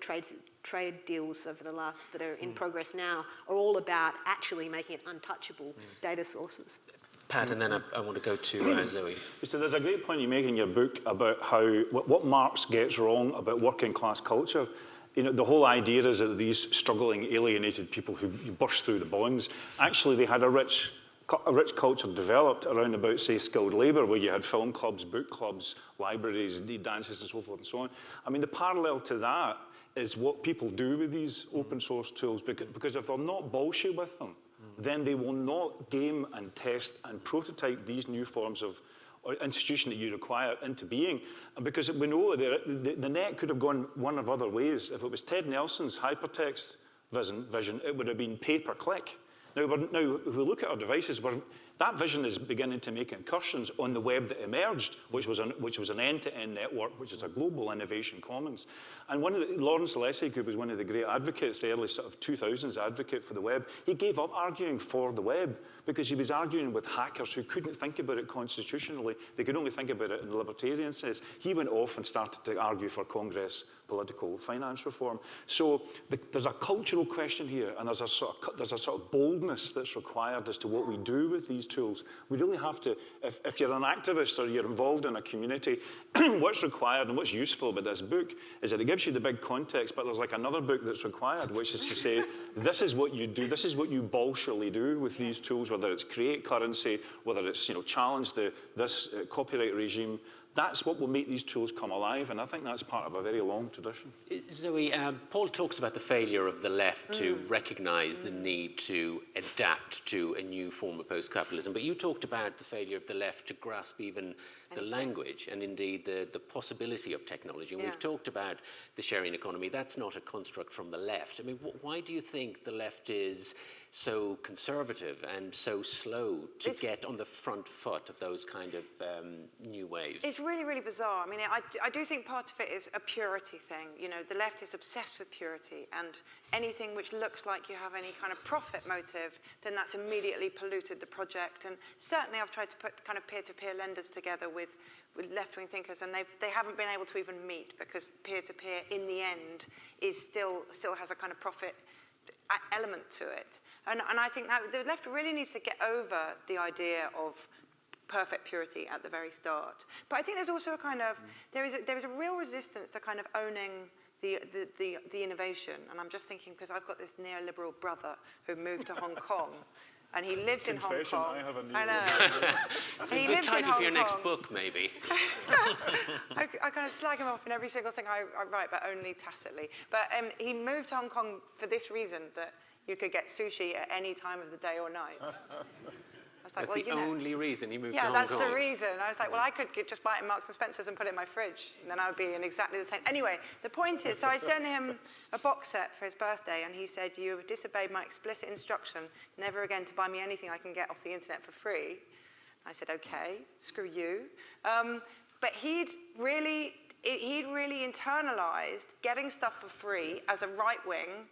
trade deals over the last that are in progress now are all about actually making it untouchable data sources. Pat, and then I want to go to Zoe. So there's a great point you make in your book about how what Marx gets wrong about working class culture. You know, the whole idea is that these struggling, alienated people who burst through the bonds, actually they had a rich culture developed around about, say, skilled labour, where you had film clubs, book clubs, libraries, dances and so forth and so on. I mean, the parallel to that is what people do with these open source tools, because if they're not bullshit with them, then they will not game and test and prototype these new forms of institution that you require into being. And because we know the net could have gone one of other ways. If it was Ted Nelson's hypertext vision, it would have been pay-per-click. Now, if we look at our devices, that vision is beginning to make incursions on the web that emerged, which was an end-to-end network, which is a global innovation commons. And Lawrence Lessig, who was one of the great advocates, the early sort of 2000s advocate for the web, he gave up arguing for the web because he was arguing with hackers who couldn't think about it constitutionally. They could only think about it in the libertarian sense. He went off and started to argue for Congress political finance reform. So there's a cultural question here, and there's a sort of boldness that's required as to what we do with these tools. We really have to, if you're an activist or you're involved in a community, what's required and what's useful about this book is that it gives you the big context, but there's like another book that's required, which is to say, this is what you do, this is what you bullshitly do with these tools, whether it's create currency, whether it's challenge this copyright regime. That's what will make these tools come alive, and I think that's part of a very long tradition. Zoe, Paul talks about the failure of the left to recognise the need to adapt to a new form of post-capitalism, but you talked about the failure of the left to grasp even the language and indeed the possibility of technology. And we've talked about the sharing economy. That's not a construct from the left. I mean, why do you think the left is so conservative and so slow to get on the front foot of those kind of new waves? It's really, really bizarre. I mean, I do think part of it is a purity thing. You know, the left is obsessed with purity, and anything which looks like you have any kind of profit motive, then that's immediately polluted the project. And certainly I've tried to put kind of peer-to-peer lenders together with left-wing thinkers, and they haven't been able to even meet, because peer-to-peer in the end is still has a kind of profit element to it. And I think that the left really needs to get over the idea of perfect purity at the very start. But I think there's also a kind of, there is a real resistance to kind of owning the innovation. And I'm just thinking, because I've got this neoliberal brother who moved to Hong Kong, and he lives in Hong Kong. I have a neoliberal I know. It's a good title for your next book, maybe. I kind of slag him off in every single thing I write, but only tacitly. But he moved to Hong Kong for this reason, that you could get sushi at any time of the day or night. I was like, That's well, the only reason he moved to yeah, Hong Kong. that's the reason. I was like, well, I could just buy it in Marks and Spencer's and put it in my fridge, and then I would be in exactly the same. Anyway, the point is, so I sent him a box set for his birthday, and he said, you have disobeyed my explicit instruction never again to buy me anything I can get off the internet for free. I said, okay, screw you. But he'd really internalized getting stuff for free as a right-wing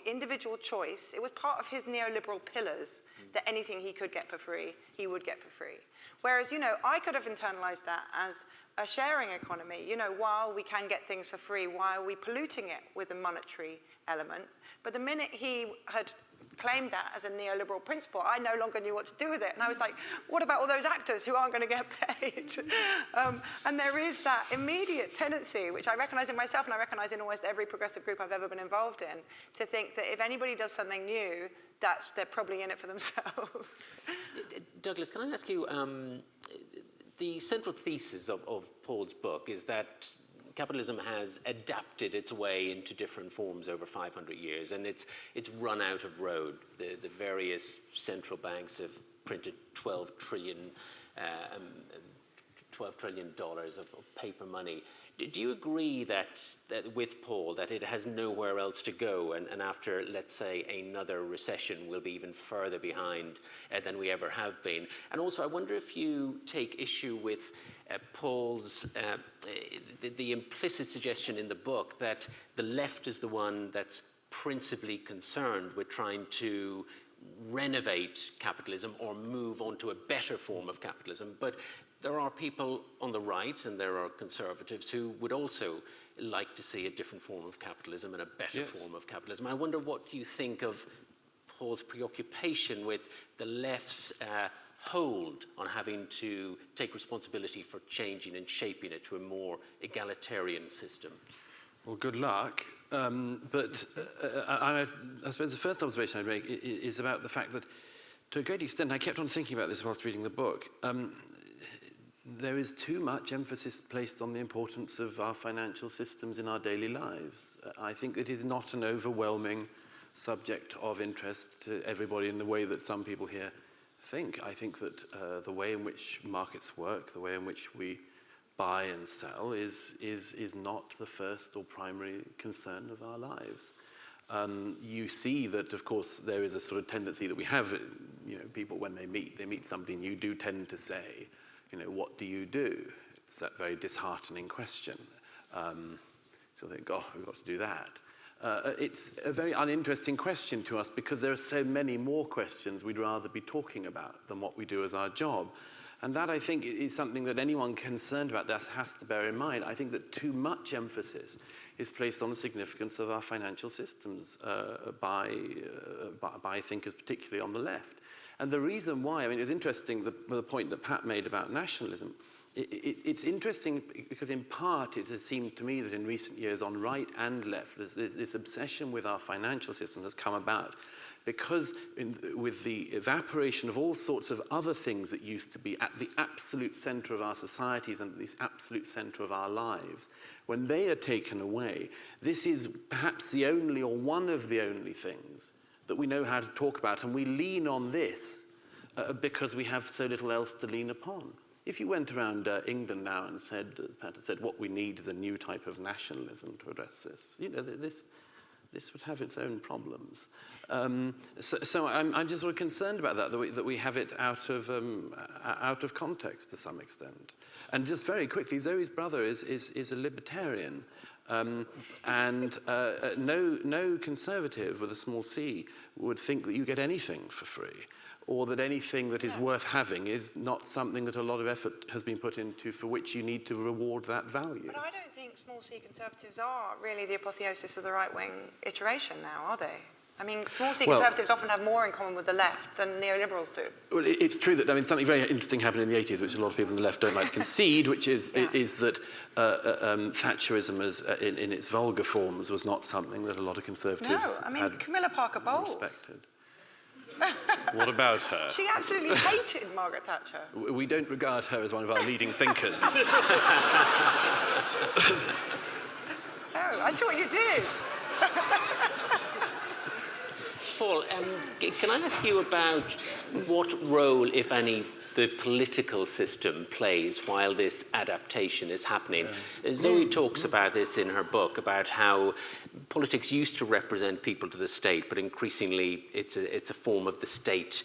individual choice. It was part of his neoliberal pillars that anything he could get for free, he would get for free. Whereas, I could have internalized that as a sharing economy. While we can get things for free, why are we polluting it with a monetary element? But the minute he had claimed that as a neoliberal principle, I no longer knew what to do with it. And I was like, what about all those actors who aren't going to get paid? And there is that immediate tendency, which I recognize in myself and I recognize in almost every progressive group I've ever been involved in, to think that if anybody does something new, they're probably in it for themselves. Douglas, can I ask you, the central thesis of Paul's book is that capitalism has adapted its way into different forms over 500 years, and it's run out of road. The various central banks have printed $12 trillion of paper money. Do you agree that with Paul that it has nowhere else to go, and after, let's say, another recession, we'll be even further behind than we ever have been? And also, I wonder if you take issue with Paul's, the implicit suggestion in the book that the left is the one that's principally concerned with trying to renovate capitalism or move on to a better form of capitalism, but there are people on the right and there are conservatives who would also like to see a different form of capitalism and a better form of capitalism. I wonder what you think of Paul's preoccupation with the left's hold on having to take responsibility for changing and shaping it to a more egalitarian system. Well, good luck. But I suppose the first observation I'd make is about the fact that, to a great extent, I kept on thinking about this whilst reading the book, there is too much emphasis placed on the importance of our financial systems in our daily lives. I think it is not an overwhelming subject of interest to everybody in the way that some people here think. I think that the way in which markets work, the way in which we buy and sell is not the first or primary concern of our lives. You see that, of course, there is a sort of tendency that we have, people when they meet somebody, and you do tend to say, what do you do? It's that very disheartening question. So they think, oh, we've got to do that. It's a very uninteresting question to us because there are so many more questions we'd rather be talking about than what we do as our job. And that, I think, is something that anyone concerned about this has to bear in mind. I think that too much emphasis is placed on the significance of our financial systems by thinkers, particularly on the left. And the reason why, it's interesting, the point that Pat made about nationalism. It's interesting because in part it has seemed to me that in recent years on right and left, this obsession with our financial system has come about because with the evaporation of all sorts of other things that used to be at the absolute center of our societies and the absolute center of our lives, when they are taken away, this is perhaps the only or one of the only things that we know how to talk about, and we lean on this because we have so little else to lean upon. If you went around England now and said, as Pat said, what we need is a new type of nationalism to address this, this would have its own problems. So I'm just sort of concerned about that we have it out of context to some extent. And just very quickly, Zoe's brother is a libertarian. And no conservative with a small c would think that you get anything for free, or that anything that is worth having is not something that a lot of effort has been put into for which you need to reward that value. But I don't think small c conservatives are really the apotheosis of the right-wing iteration now, are they? I mean, small c conservatives often have more in common with the left than neoliberals do. Well, it's true that, something very interesting happened in the 80s, which a lot of people on the left don't like to concede, which is that Thatcherism in its vulgar forms was not something that a lot of conservatives had Camilla Parker Bowles respected. What about her? She absolutely hated Margaret Thatcher. We don't regard her as one of our leading thinkers. Oh, I thought you did. Paul, can I ask you about what role, if any, the political system plays while this adaptation is happening? Zoe talks about this in her book, about how politics used to represent people to the state, but increasingly it's a form of the state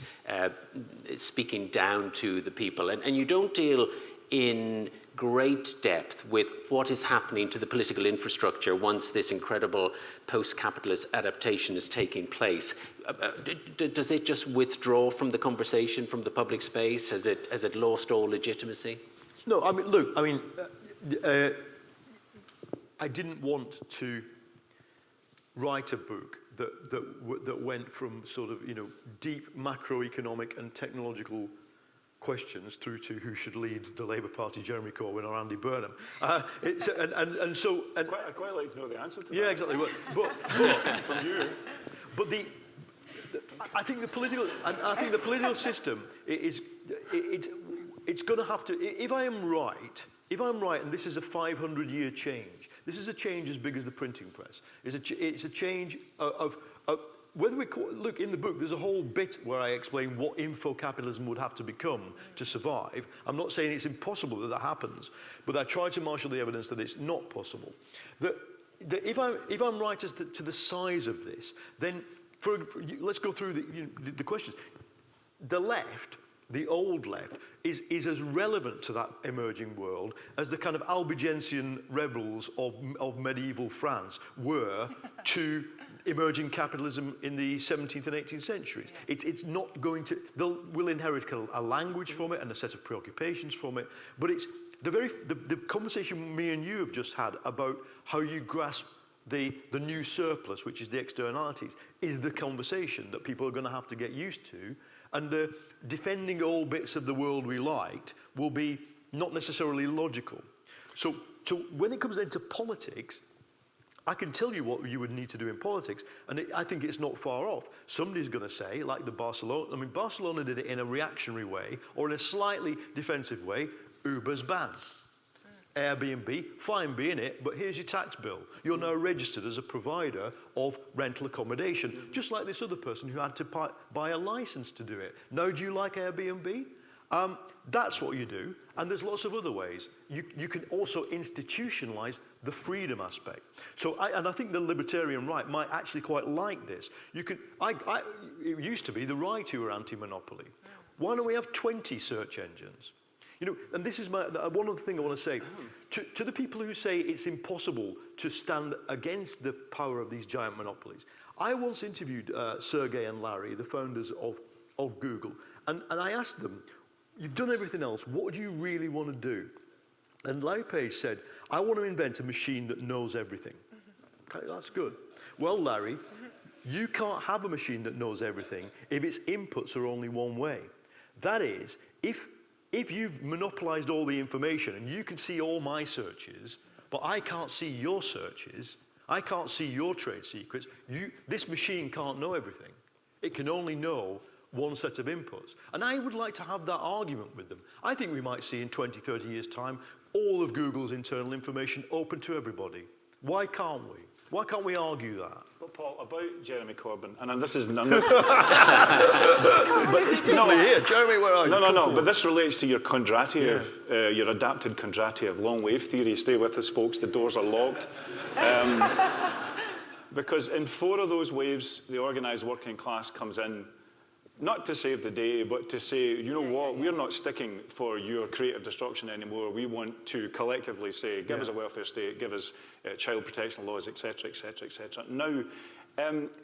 speaking down to the people. And you don't deal in great depth with what is happening to the political infrastructure once this incredible post-capitalist adaptation is taking place. Does it just withdraw from the conversation, from the public space? Has it lost all legitimacy? No, I didn't want to write a book that went from sort of, deep macroeconomic and technological questions through to who should lead the Labour Party, Jeremy Corbyn or Andy Burnham. I quite like to know the answer to that. Yeah, exactly. But from you. But I think the political system it's going to have to, if I am right, and this is a 500-year change, this is a change as big as the printing press. It's a change of whether we call, look, in the book, there's a whole bit where I explain what info-capitalism would have to become to survive. I'm not saying it's impossible that happens, but I try to marshal the evidence that it's not possible. That if I'm right as to the size of this, then let's go through the questions. The left, the old left, is as relevant to that emerging world as the kind of Albigensian rebels of medieval France were to emerging capitalism in the 17th and 18th centuries. It's not going to, we'll inherit a language from it and a set of preoccupations from it, but it's the conversation me and you have just had about how you grasp the new surplus, which is the externalities, is the conversation that people are going to have to get used to, and defending all bits of the world we liked will be not necessarily logical. So when it comes into politics, I can tell you what you would need to do in politics, and I think it's not far off. Somebody's going to say, like Barcelona did it in a reactionary way, or in a slightly defensive way, Uber's banned. Airbnb, fine being it, but here's your tax bill. You're now registered as a provider of rental accommodation, just like this other person who had to buy a license to do it. Now, do you like Airbnb? That's what you do, and there's lots of other ways. You can also institutionalize the freedom aspect. So, I think the libertarian right might actually quite like this. It used to be the right who were anti-monopoly. Why don't we have 20 search engines? You know, and this is one other thing I want to say. To the people who say it's impossible to stand against the power of these giant monopolies, I once interviewed Sergey and Larry, the founders of Google, and I asked them, you've done everything else, what do you really want to do? And Larry Page said, I want to invent a machine that knows everything. Okay, that's good. Well, Larry, you can't have a machine that knows everything if its inputs are only one way. That is, if you've monopolized all the information and you can see all my searches, but I can't see your searches, I can't see your trade secrets, this machine can't know everything. It can only know one set of inputs. And I would like to have that argument with them. I think we might see in 20, 30 years' time all of Google's internal information open to everybody. Why can't we? Why can't we argue that? But Paul, about Jeremy Corbyn, and this is none. But he's probably here. Jeremy, where are you? No. But this relates to your Kondratiev, your adapted Kondratiev long wave theory. Stay with us, folks. The doors are locked. Because in 4 of those waves, the organised working class comes in, not to save the day, but to say, you know what, we're not sticking for your creative destruction anymore. We want to collectively say, give us a welfare state, give us child protection laws, etc., etc., etc. Now,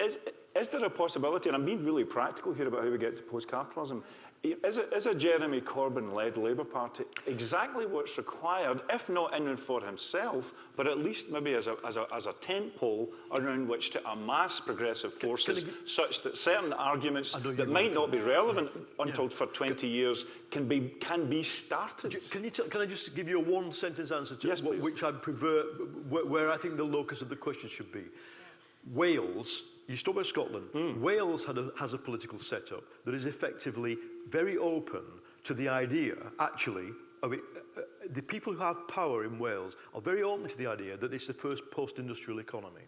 is there a possibility, and I'm being really practical here about how we get to post-capitalism, is a Jeremy Corbyn-led Labour Party exactly what's required, if not in and for himself, but at least maybe as a tent pole around which to amass progressive forces such that certain arguments that might not be relevant until for 20 years can be started? Can I just give you a one-sentence answer to which I prefer, where I think the locus of the question should be? Wales, you stop at Scotland, Wales has a political setup that is effectively very open to the idea, actually, of it. The people who have power in Wales are very open to the idea that it's the first post-industrial economy.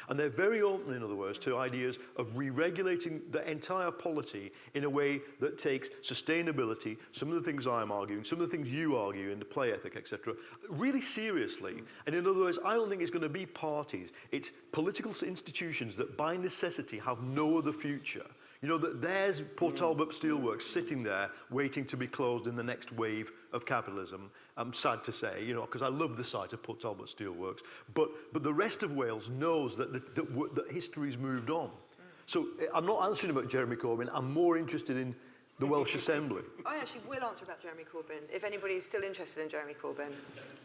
And they're very open, in other words, to ideas of re-regulating the entire polity in a way that takes sustainability, some of the things I'm arguing, some of the things you argue in the play ethic, etc., really seriously. And in other words, I don't think it's going to be parties. It's political institutions that by necessity have no other future. You know, that there's Port Talbot Steelworks sitting there waiting to be closed in the next wave of capitalism. I'm sad to say, you know, because I love the site of Port Talbot Steelworks. But the rest of Wales knows that history's moved on. So I'm not answering about Jeremy Corbyn. I'm more interested in the Welsh Assembly. I actually will answer about Jeremy Corbyn, if anybody is still interested in Jeremy Corbyn.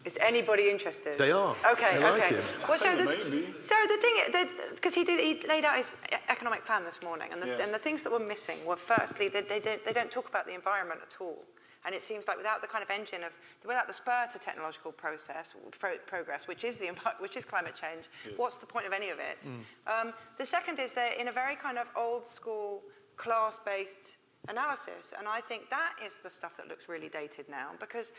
Is anybody interested? They are. Okay, they like okay. Him. Well, so the thing, because he laid out his economic plan this morning, and the things that were missing were, firstly, they don't talk about the environment at all. And it seems like without the kind of engine without the spur to technological progress, which is climate change, what's the point of any of it? The second is they're in a very kind of old school, class-based analysis. And I think that is the stuff that looks really dated now, because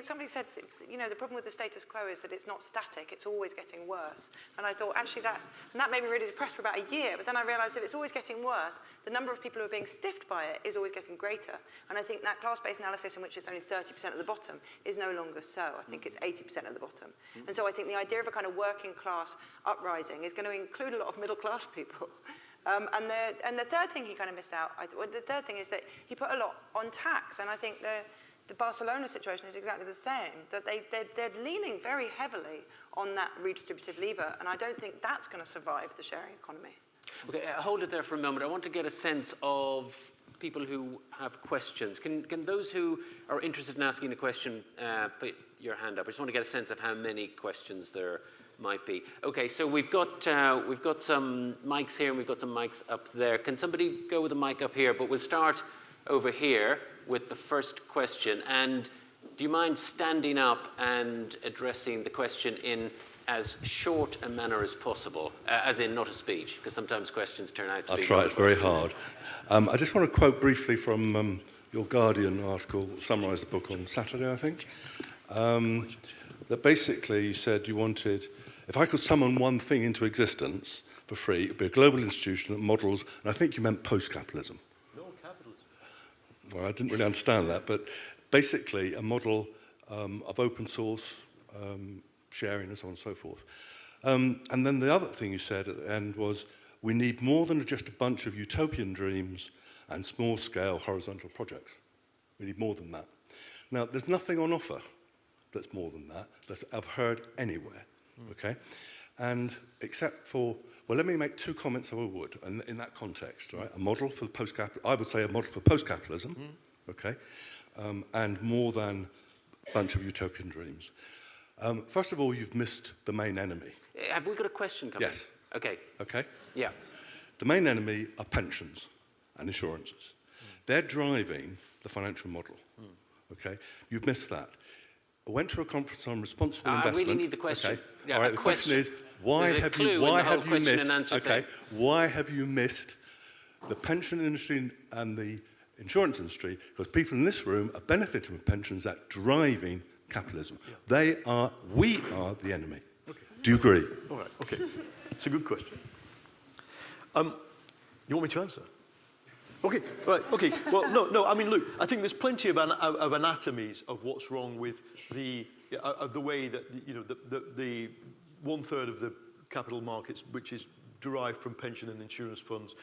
somebody said, the problem with the status quo is that it's not static, it's always getting worse. And I thought, actually, that made me really depressed for about a year, but then I realized if it's always getting worse, the number of people who are being stiffed by it is always getting greater. And I think that class-based analysis in which it's only 30% at the bottom is no longer so. I think it's 80% at the bottom. And so I think the idea of a kind of working class uprising is going to include a lot of middle class people. And the third thing he kind of missed out, the third thing is that he put a lot on tax, and I think the Barcelona situation is exactly the same, that they're leaning very heavily on that redistributive lever, and I don't think that's going to survive the sharing economy. Okay, hold it there for a moment. I want to get a sense of people who have questions. Can those who are interested in asking a question put your hand up? I just want to get a sense of how many questions there might be. Okay, so we've got some mics here and we've got some mics up there. Can somebody go with a mic up here? But we'll start over here with the first question. And do you mind standing up and addressing the question in as short a manner as possible, as in not a speech, because sometimes questions turn out to be... I'll try, it's very hard. I just want to quote briefly from your Guardian article, summarised the book on Saturday, I think, that basically you said you wanted... If I could summon one thing into existence for free, it would be a global institution that models, and I think you meant post-capitalism. No, capitalism. Well, I didn't really understand that, but basically a model of open source, sharing and so on and so forth. And then the other thing you said at the end was, we need more than just a bunch of utopian dreams and small-scale horizontal projects. We need more than that. Now, there's nothing on offer that's more than that I've heard anywhere. Okay, and except for, well, let me make two comments if I would, and in that context, right? A model for post-capitalism, I would say a model for post-capitalism, okay, and more than a bunch of utopian dreams. First of all, you've missed the main enemy. Have we got a question coming? Yes. Okay. Okay? Yeah. The main enemy are pensions and insurances. They're driving the financial model, okay? You've missed that. I went to a conference on responsible investment. I really need the question. Okay. Yeah, all right, the question is, why have you missed the pension industry and the insurance industry? Because people in this room are benefiting from pensions that are driving capitalism. Yeah. We are the enemy. Okay. Do you agree? All right, okay. It's a good question. You want me to answer? Okay, right, okay. Well, no, I mean, look, I think there's plenty of anatomies of what's wrong with the way that, the 1/3 of the capital markets, which is derived from pension and insurance funds,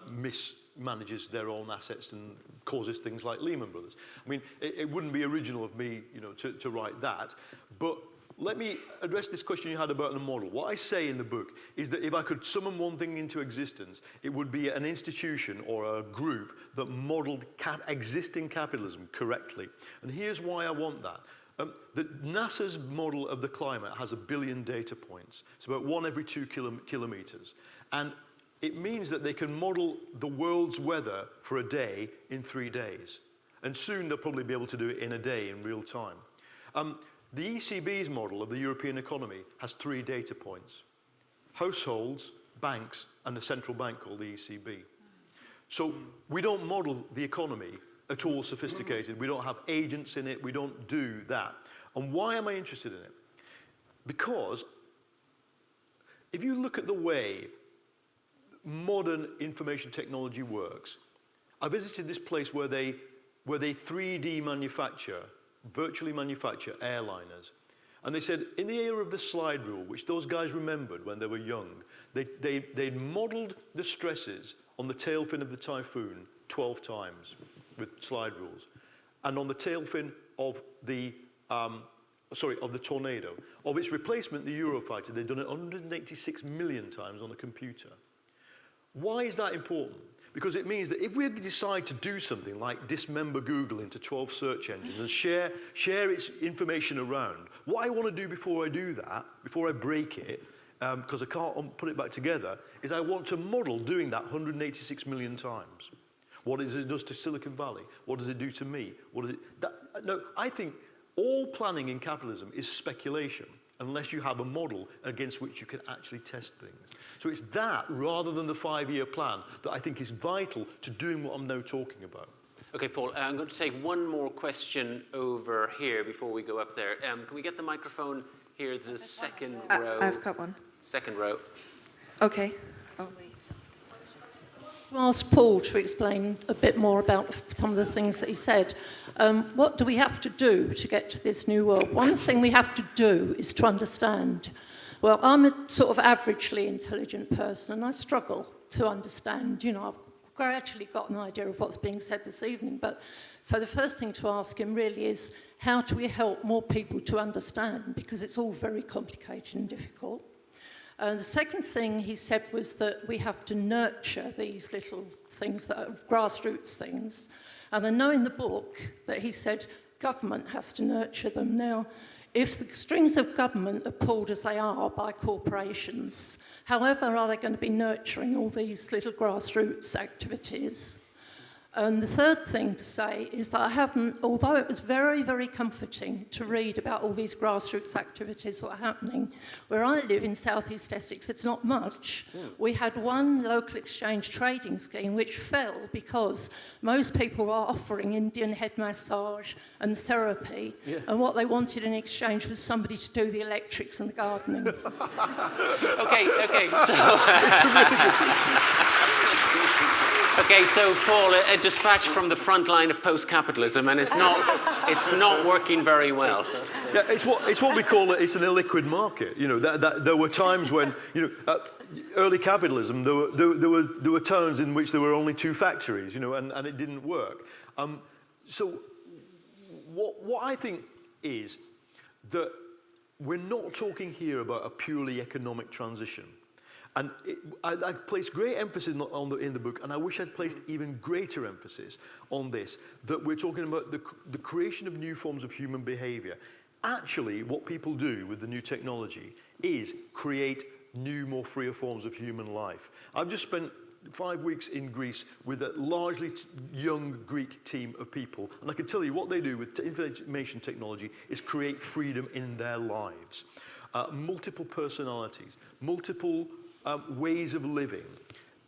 mismanages their own assets and causes things like Lehman Brothers. I mean, it wouldn't be original of me, to write that, but let me address this question you had about the model. What I say in the book is that if I could summon one thing into existence, it would be an institution or a group that modeled existing capitalism correctly. And here's why I want that. NASA's model of the climate has 1 billion data points. It's about 1 every 2 kilometers. And it means that they can model the world's weather for a day in 3 days. And soon they'll probably be able to do it in a day in real time. The ECB's model of the European economy has 3 data points: households, banks, and the central bank called the ECB. So we don't model the economy at all sophisticated. We don't have agents in it. We don't do that. And why am I interested in it? Because if you look at the way modern information technology works, I visited this place where they 3D manufacture, virtually manufacture airliners. And they said, in the era of the slide rule, which those guys remembered when they were young, they'd modeled the stresses on the tail fin of the Typhoon 12 times with slide rules. And on the tail fin of the tornado. Of its replacement, the Eurofighter, they'd done it 186 million times on a computer. Why is that important? Because it means that if we decide to do something like dismember Google into 12 search engines and share its information around, what I want to do before I do that, before I break it, because I can't put it back together, is I want to model doing that 186 million times. What it does to Silicon Valley? What does it do to me? No, I think all planning in capitalism is speculation. unless you have a model against which you can actually test things. So it's that, rather than the 5-year plan, that I think is vital to doing what I'm now talking about. Okay, Paul, I'm going to take one more question over here before we go up there. Can we get the microphone here to the second row? I've got one. Second row. Okay. Oh. I'll ask Paul to explain a bit more about some of the things that he said. What do we have to do to get to this new world? One thing we have to do is to understand. Well, I'm a sort of averagely intelligent person, and I struggle to understand. You know, I've gradually got an idea of what's being said this evening. But so the first thing to ask him really is, how do we help more people to understand? Because it's all very complicated and difficult. The second thing he said was that we have to nurture these little things that are grassroots things. And I know in the book that he said government has to nurture them. Now, if the strings of government are pulled as they are by corporations, however are they going to be nurturing all these little grassroots activities? And the third thing to say is that I haven't, although it was very, very comforting to read about all these grassroots activities that are happening, where I live in southeast Essex, it's not much. We had one local exchange trading scheme which fell because most people were offering Indian head massage and therapy, and what they wanted in exchange was somebody to do the electrics and the gardening. Okay, so Paul, a dispatch from the front line of post-capitalism, and it's not working very well. Yeah, it's what we call it's an illiquid market. You know, there were times when, you know, early capitalism, there were towns in which there were only 2 factories, you know, and it didn't work. So what I think is that we're not talking here about a purely economic transition. And I placed great emphasis in the book, and I wish I'd placed even greater emphasis on this, that we're talking about the creation of new forms of human behavior. Actually, what people do with the new technology is create new, more freer forms of human life. I've just spent 5 weeks in Greece with a largely young Greek team of people, and I can tell you what they do with information technology is create freedom in their lives. Multiple personalities, multiple ways of living.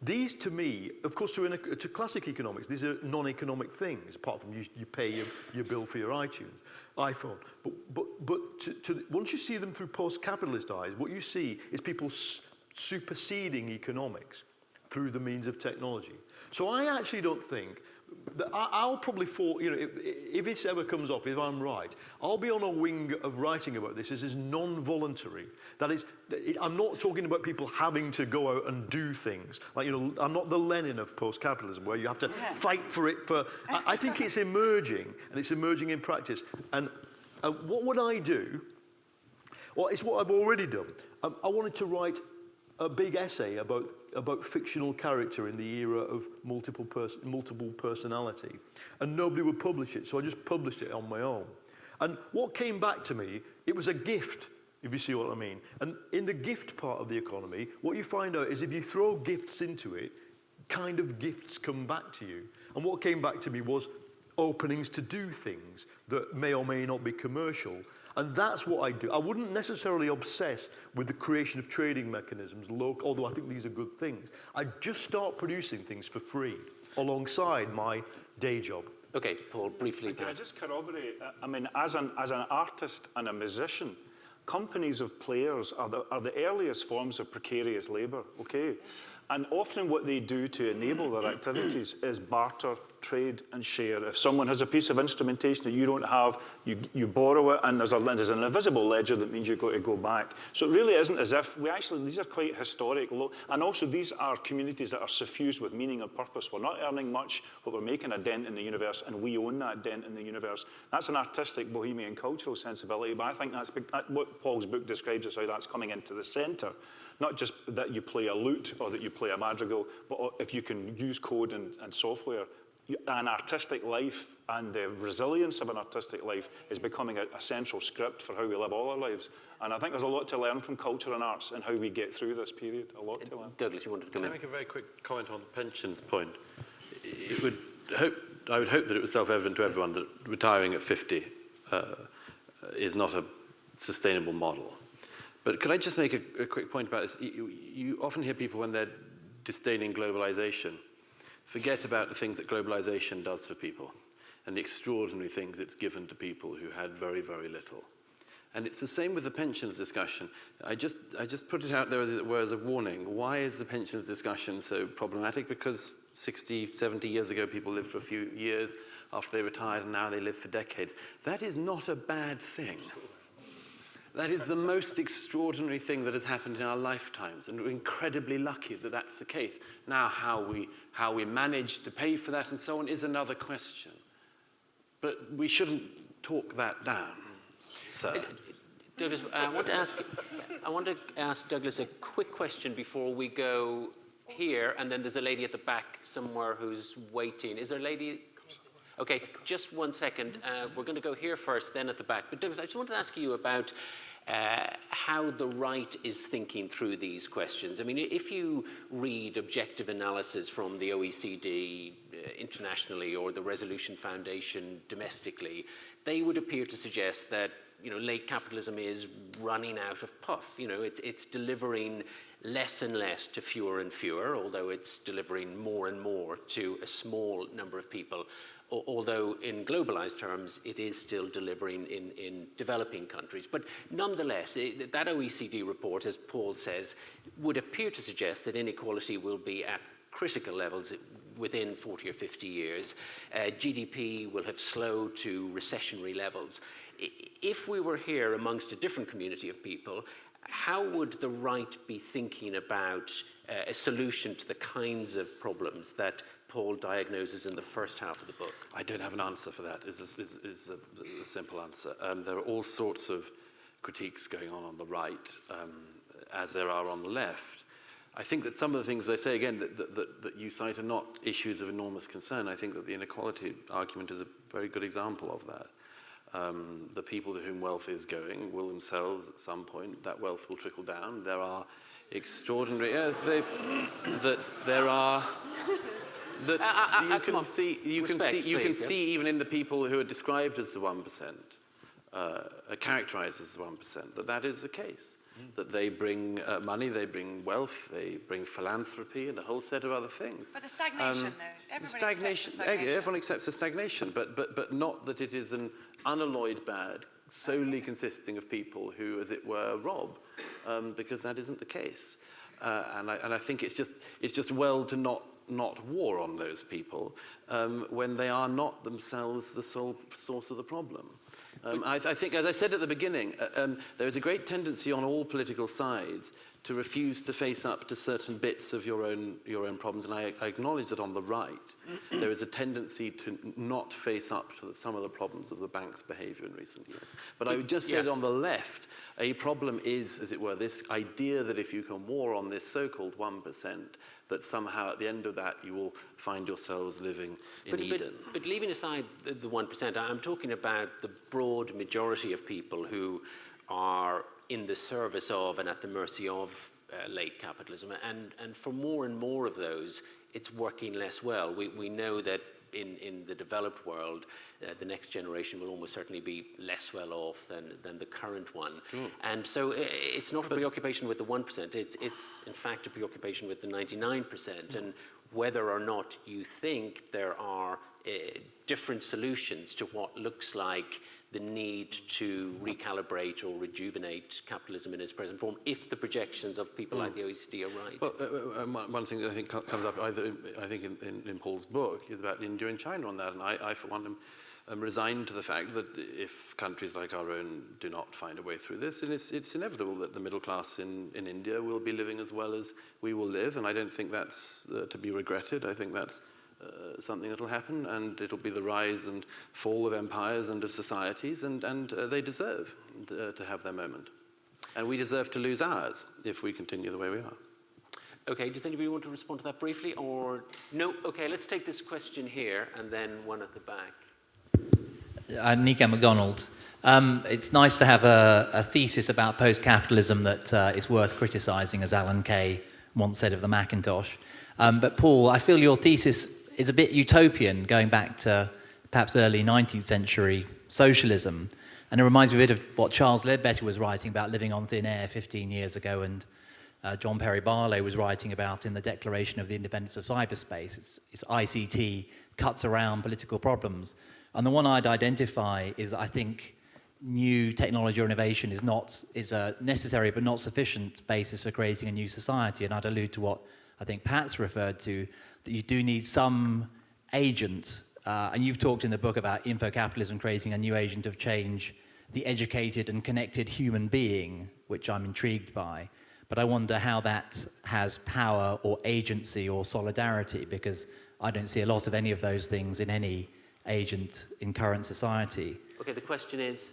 These, to me, of course, to classic economics, these are non-economic things, apart from you pay your bill for your iPhone. But once you see them through post-capitalist eyes, what you see is people superseding economics through the means of technology. So I actually don't think that I'll probably fall, you know, if this ever comes off, if I'm right, I'll be on a wing of writing about this. This is non-voluntary. That is, I'm not talking about people having to go out and do things. Like, you know, I'm not the Lenin of post-capitalism where you have to fight for it. I think it's emerging, and it's emerging in practice. And what would I do? Well, it's what I've already done. I wanted to write a big essay about fictional character in the era of multiple personality, and nobody would publish it, so I just published it on my own. And what came back to me, it was a gift, if you see what I mean. And in the gift part of the economy, what you find out is if you throw gifts into it, kind of gifts come back to you. And what came back to me was openings to do things that may or may not be commercial. And that's what I do. I wouldn't necessarily obsess with the creation of trading mechanisms, although I think these are good things. I'd just start producing things for free alongside my day job. Okay, Paul, briefly. Can I just corroborate? I mean, as an artist and a musician, companies of players are the earliest forms of precarious labour, okay? And often what they do to enable their activities is barter, trade and share. If someone has a piece of instrumentation that you don't have, you borrow it, and there's an invisible ledger that means you've got to go back. So it really isn't as if these are quite historic. And also these are communities that are suffused with meaning and purpose. We're not earning much, but we're making a dent in the universe, and we own that dent in the universe. That's an artistic, bohemian, cultural sensibility, but I think that's what Paul's book describes as how that's coming into the centre. Not just that you play a lute or that you play a madrigal, but if you can use code and software, an artistic life and the resilience of an artistic life is becoming a central script for how we live all our lives. And I think there's a lot to learn from culture and arts and how we get through this period. A lot to learn. Douglas, you wanted to come in? Can I make a very quick comment on the pensions point? I would hope that it was self-evident to everyone that retiring at 50 is not a sustainable model. But could I just make a quick point about this? You often hear people, when they're disdaining globalization, forget about the things that globalization does for people and the extraordinary things it's given to people who had very, very little. And it's the same with the pensions discussion. I just put it out there, as it were, as a warning. Why is the pensions discussion so problematic? Because 60, 70 years ago, people lived for a few years after they retired, and now they live for decades. That is not a bad thing. That is the most extraordinary thing that has happened in our lifetimes, and we're incredibly lucky that that's the case. Now, how we manage to pay for that and so on is another question. But we shouldn't talk that down, sir. Douglas, I want to ask Douglas a quick question before we go here, and then there's a lady at the back somewhere who's waiting. Is there a lady? Okay, just 1 second. We're going to go here first, then at the back. But Douglas, I just wanted to ask you about how the right is thinking through these questions. I mean, if you read objective analysis from the OECD internationally or the Resolution Foundation domestically, they would appear to suggest that late capitalism is running out of puff. It's delivering less and less to fewer and fewer, although it's delivering more and more to a small number of people. Although in globalized terms, it is still delivering in developing countries. But nonetheless, that OECD report, as Paul says, would appear to suggest that inequality will be at critical levels within 40 or 50 years. GDP will have slowed to recessionary levels. If we were here amongst a different community of people, how would the right be thinking about a solution to the kinds of problems that Paul diagnoses in the first half of the book? I don't have an answer for that, is a simple answer. There are all sorts of critiques going on the right, as there are on the left. I think that some of the things I say, again, that you cite are not issues of enormous concern. I think that the inequality argument is a very good example of that. The people to whom wealth is going will themselves, at some point, that wealth will trickle down. There are extraordinary, you can see even in the people who are described as the 1%, are characterized as the 1%, that is the case. That they bring money, they bring wealth, they bring philanthropy, and a whole set of other things. But the stagnation, though, everyone accepts the stagnation, but not that it is an unalloyed bad, solely consisting of people who, as it were, rob, because that isn't the case. And I think it's just well to not war on those people when they are not themselves the sole source of the problem. I think, as I said at the beginning, there is a great tendency on all political sides to refuse to face up to certain bits of your own problems, and I acknowledge that on the right there is a tendency to not face up to some of the problems of the bank's behaviour in recent years. But I would just say that on the left, a problem is, as it were, this idea that if you can war on this so-called 1%, that somehow at the end of that you will find yourselves living in Eden. But leaving aside the 1%, I'm talking about the broad majority of people who are in the service of and at the mercy of late capitalism. And for more and more of those, it's working less well. We know that in the developed world, the next generation will almost certainly be less well off than the current one. And so it's not a preoccupation with the 1%, it's in fact a preoccupation with the 99%. And whether or not you think there are different solutions to what looks like the need to recalibrate or rejuvenate capitalism in its present form, if the projections of people like the OECD are right. Well, one thing that I think comes up, I think in Paul's book, is about India and China on that, and I for one, am resigned to the fact that if countries like our own do not find a way through this, then it's inevitable that the middle class in India will be living as well as we will live, and I don't think that's to be regretted. I think that's something that will happen, and it'll be the rise and fall of empires and of societies, and they deserve to have their moment. And we deserve to lose ours if we continue the way we are. Okay, does anybody want to respond to that briefly, or no? Okay, let's take this question here, and then one at the back. Nico MacDonald. It's nice to have a thesis about post-capitalism that is worth criticising, as Alan Kay once said of the Macintosh. But Paul, I feel your thesis is a bit utopian, going back to perhaps early 19th century socialism. And it reminds me a bit of what Charles Ledbetter was writing about living on thin air 15 years ago, and John Perry Barlow was writing about in the Declaration of the Independence of Cyberspace. It's ICT cuts around political problems. And the one I'd identify is that I think new technology or innovation is a necessary but not sufficient basis for creating a new society. And I'd allude to what I think Pat's referred to, that you do need some agent. And you've talked in the book about info-capitalism creating a new agent of change, the educated and connected human being, which I'm intrigued by. But I wonder how that has power or agency or solidarity, because I don't see a lot of any of those things in any agent in current society. Okay, the question is...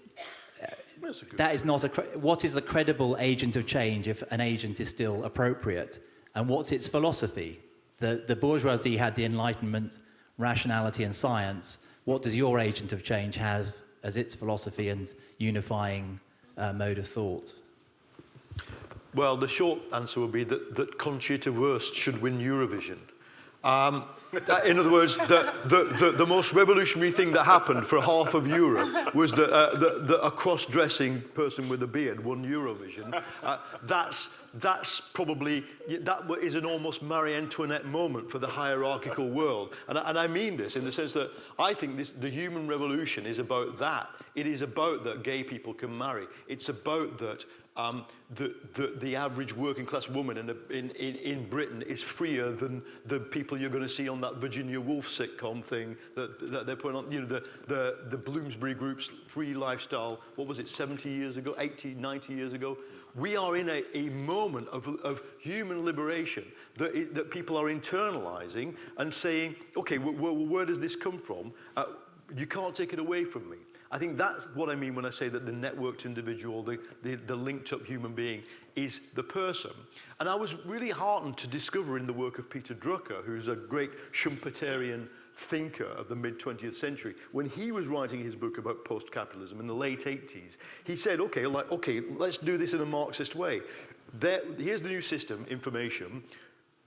That is not what is the credible agent of change if an agent is still appropriate? And what's its philosophy? The bourgeoisie had the Enlightenment, rationality and science. What does your agent of change have as its philosophy and unifying mode of thought? Well, the short answer would be that Conchita Wurst should win Eurovision. In other words, the most revolutionary thing that happened for half of Europe was that a cross-dressing person with a beard won Eurovision. That's probably, that is an almost Marie Antoinette moment for the hierarchical world. And I mean this in the sense that I think the human revolution is about that. It is about that gay people can marry. It's about that the average working class woman in Britain is freer than the people you're going to see on that Virginia Woolf sitcom thing that they're putting on, you know, the Bloomsbury Group's free lifestyle, what was it, 70 years ago, 80, 90 years ago? We are in a moment of human liberation that people are internalizing and saying, okay, where does this come from? You can't take it away from me. I think that's what I mean when I say that the networked individual, the linked up human being is the person. And I was really heartened to discover in the work of Peter Drucker, who's a great Schumpeterian thinker of the mid-20th century, when he was writing his book about post-capitalism in the late 80s, he said, okay, let's do this in a Marxist way. Here's the new system, information.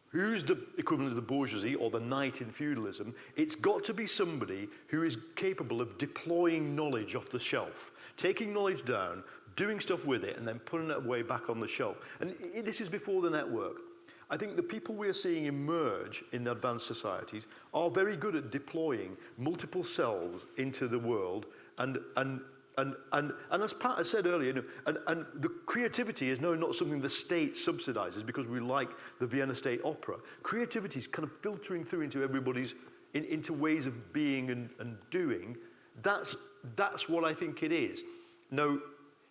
Who's the equivalent of the bourgeoisie or the knight in feudalism? It's got to be somebody who is capable of deploying knowledge off the shelf, taking knowledge down, doing stuff with it, and then putting it away back on the shelf. And this is before the network. I think the people we're seeing emerge in the advanced societies are very good at deploying multiple selves into the world and as Pat has said earlier, you know, and the creativity is not something the state subsidizes because we like the Vienna State Opera. Creativity is kind of filtering through into everybody's, into ways of being and doing. That's what I think it is. Now,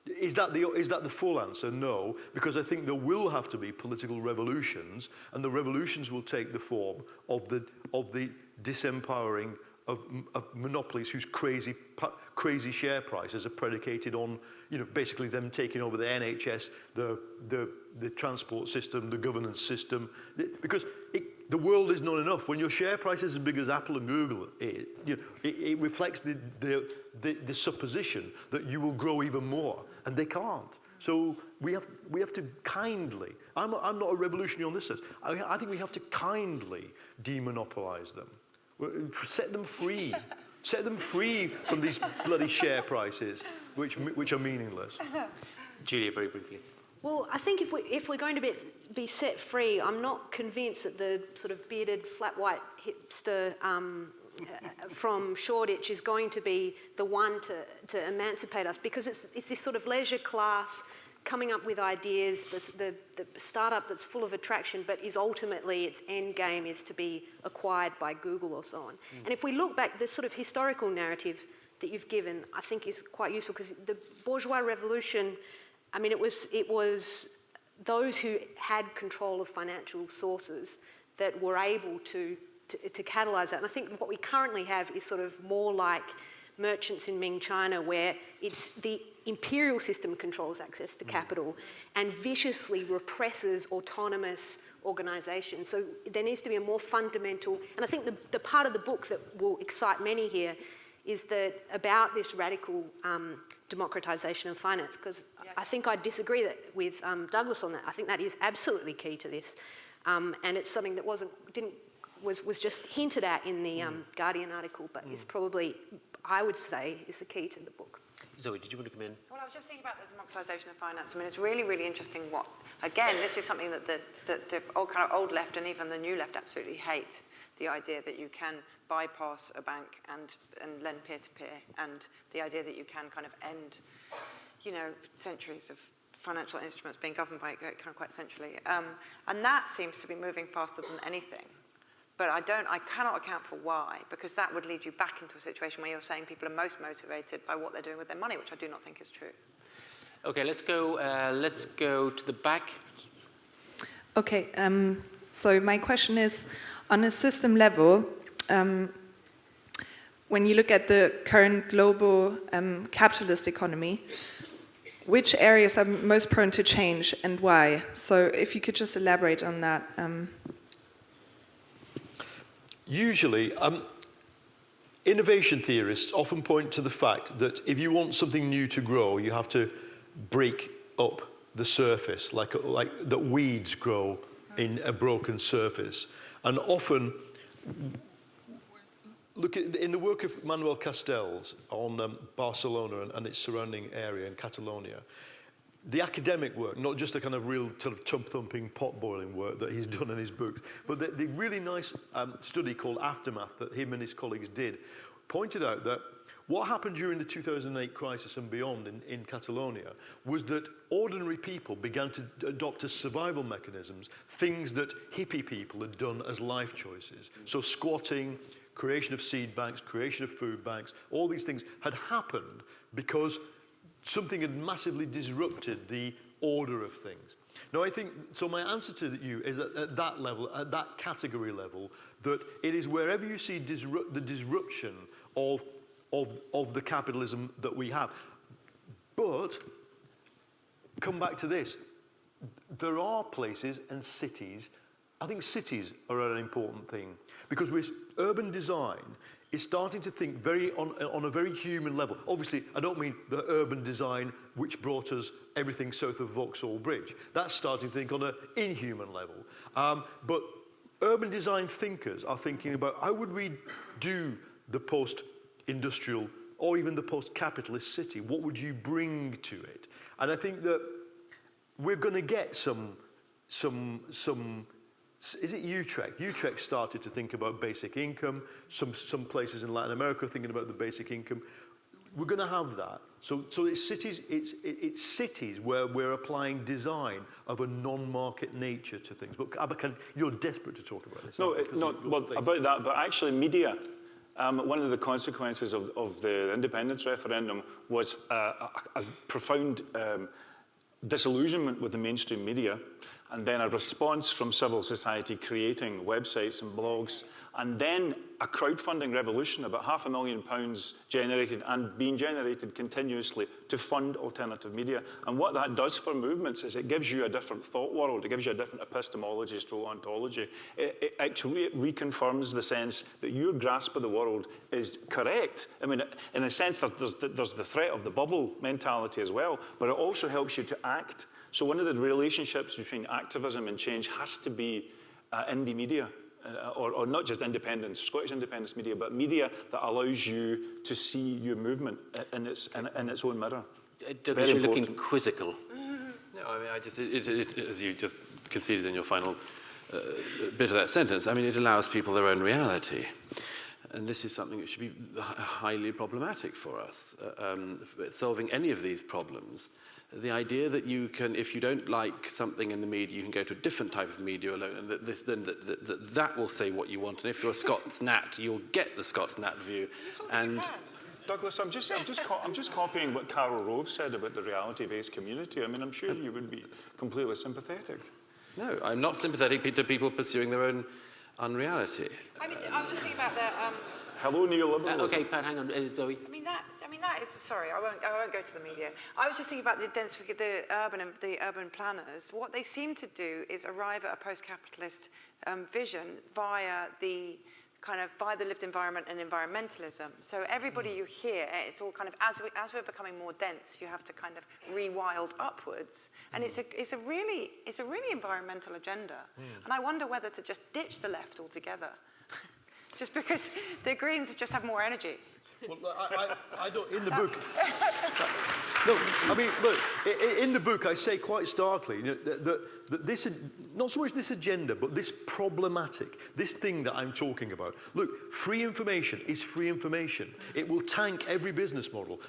is that the full answer? No, because I think there will have to be political revolutions, and the revolutions will take the form of the disempowering of monopolies whose crazy share prices are predicated on, you know, basically them taking over the NHS, the transport system, the governance system, because the world is not enough. When your share price is as big as Apple and Google, it reflects the supposition that you will grow even more, and they can't. So we have to kindly. I'm not a revolutionary on this sense. I think we have to kindly demonopolize them. Set them free. Set them free from these bloody share prices, which are meaningless. Julia, very briefly. Well, I think if we're going to be set free, I'm not convinced that the sort of bearded, flat white hipster from Shoreditch is going to be the one to emancipate us, because it's this sort of leisure class coming up with ideas, the startup that's full of attraction, but is ultimately its end game is to be acquired by Google or so on. And if we look back, the sort of historical narrative that you've given, I think is quite useful, because the bourgeois revolution, I mean, it was those who had control of financial sources that were able to catalyse that. And I think what we currently have is sort of more like merchants in Ming China, where it's the imperial system controls access to capital and viciously represses autonomous organisations. So there needs to be a more fundamental, and I think the part of the book that will excite many here is that about this radical democratisation of finance, because I think I disagree with Douglas on that. I think that is absolutely key to this, and it's something that was just hinted at in the Guardian article, but is probably, I would say, is the key to the book. Zoe, did you want to come in? Well, I was just thinking about the democratization of finance. I mean, it's really, really interesting what, again, this is something that the old left and even the new left absolutely hate, the idea that you can bypass a bank and lend peer-to-peer, and the idea that you can kind of end, centuries of financial instruments being governed by kind of quite centrally. And that seems to be moving faster than anything. But I cannot account for why, because that would lead you back into a situation where you're saying people are most motivated by what they're doing with their money, which I do not think is true. Okay, let's go to the back. Okay, so my question is, on a system level, when you look at the current global capitalist economy, which areas are most prone to change and why? So if you could just elaborate on that. Usually, innovation theorists often point to the fact that if you want something new to grow, you have to break up the surface, like that weeds grow in a broken surface. And often, look at in the work of Manuel Castells on Barcelona and its surrounding area in Catalonia, the academic work, not just the kind of real sort of tub-thumping, pot-boiling work that he's done in his books, but the really nice study called Aftermath that him and his colleagues did, pointed out that what happened during the 2008 crisis and beyond in Catalonia was that ordinary people began to adopt as survival mechanisms things that hippie people had done as life choices. So squatting, creation of seed banks, creation of food banks, all these things had happened because something had massively disrupted the order of things. Now, I think, so my answer to you is that at that level, at that category level, that it is wherever you see the disruption of the capitalism that we have. But, come back to this, there are places and cities, I think cities are an important thing, because with urban design, is starting to think on a very human level. Obviously, I don't mean the urban design which brought us everything south of Vauxhall Bridge. That's starting to think on an inhuman level. But urban design thinkers are thinking about how would we do the post-industrial or even the post-capitalist city? What would you bring to it? And I think that we're going to get some is it Utrecht? Utrecht started to think about basic income. Some places in Latin America are thinking about the basic income. We're going to have that. So it's cities where we're applying design of a non-market nature to things. But Abakan, you're desperate to talk about this. About that, but actually media. One of the consequences of the independence referendum was a profound disillusionment with the mainstream media, and then a response from civil society creating websites and blogs, and then a crowdfunding revolution, about £500,000 generated and being generated continuously to fund alternative media. And what that does for movements is it gives you a different thought world, it gives you a different epistemology, ontology. It actually reconfirms the sense that your grasp of the world is correct. I mean, in a sense, there's the threat of the bubble mentality as well, but it also helps you to act. So one of the relationships between activism and change has to be indie media, or not just independence, Scottish independence media, but media that allows you to see your movement in its own mirror. Douglas, you're looking quizzical. No, I mean, as you just conceded in your final bit of that sentence, I mean, it allows people their own reality. And this is something that should be highly problematic for us. Solving any of these problems, the idea that you can, if you don't like something in the media, you can go to a different type of media alone, and that will say what you want. And if you're a Scots Nat, you'll get the Scots Nat view. And Douglas, I'm just copying what Carol Rove said about the reality-based community. I mean, I'm sure you would be completely sympathetic. No, I'm not sympathetic to people pursuing their own unreality. I mean, I was just thinking about the. Hello, neoliberalism. Okay, Pat, hang on, Zoe. I mean that is. Sorry, I won't go to the media. I was just thinking about the urban planners. What they seem to do is arrive at a post-capitalist vision via the lived environment and environmentalism. So everybody you hear, it's all kind of as we're becoming more dense, you have to kind of rewild upwards, and it's a really environmental agenda. And I wonder whether to just ditch the left altogether, just because the Greens just have more energy. Well, I don't, in the book... No, I mean, look, in the book I say quite starkly that this, not so much this agenda, but this problematic, this thing that I'm talking about. Look, free information is free information. It will tank every business model.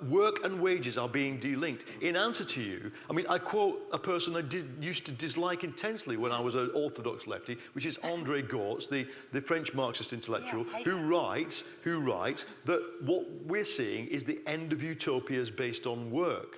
Work and wages are being delinked. In answer to you, I mean, I quote a person I used to dislike intensely when I was an orthodox lefty, which is André Gortz, the French Marxist intellectual, who writes that what we're seeing is the end of utopias based on work.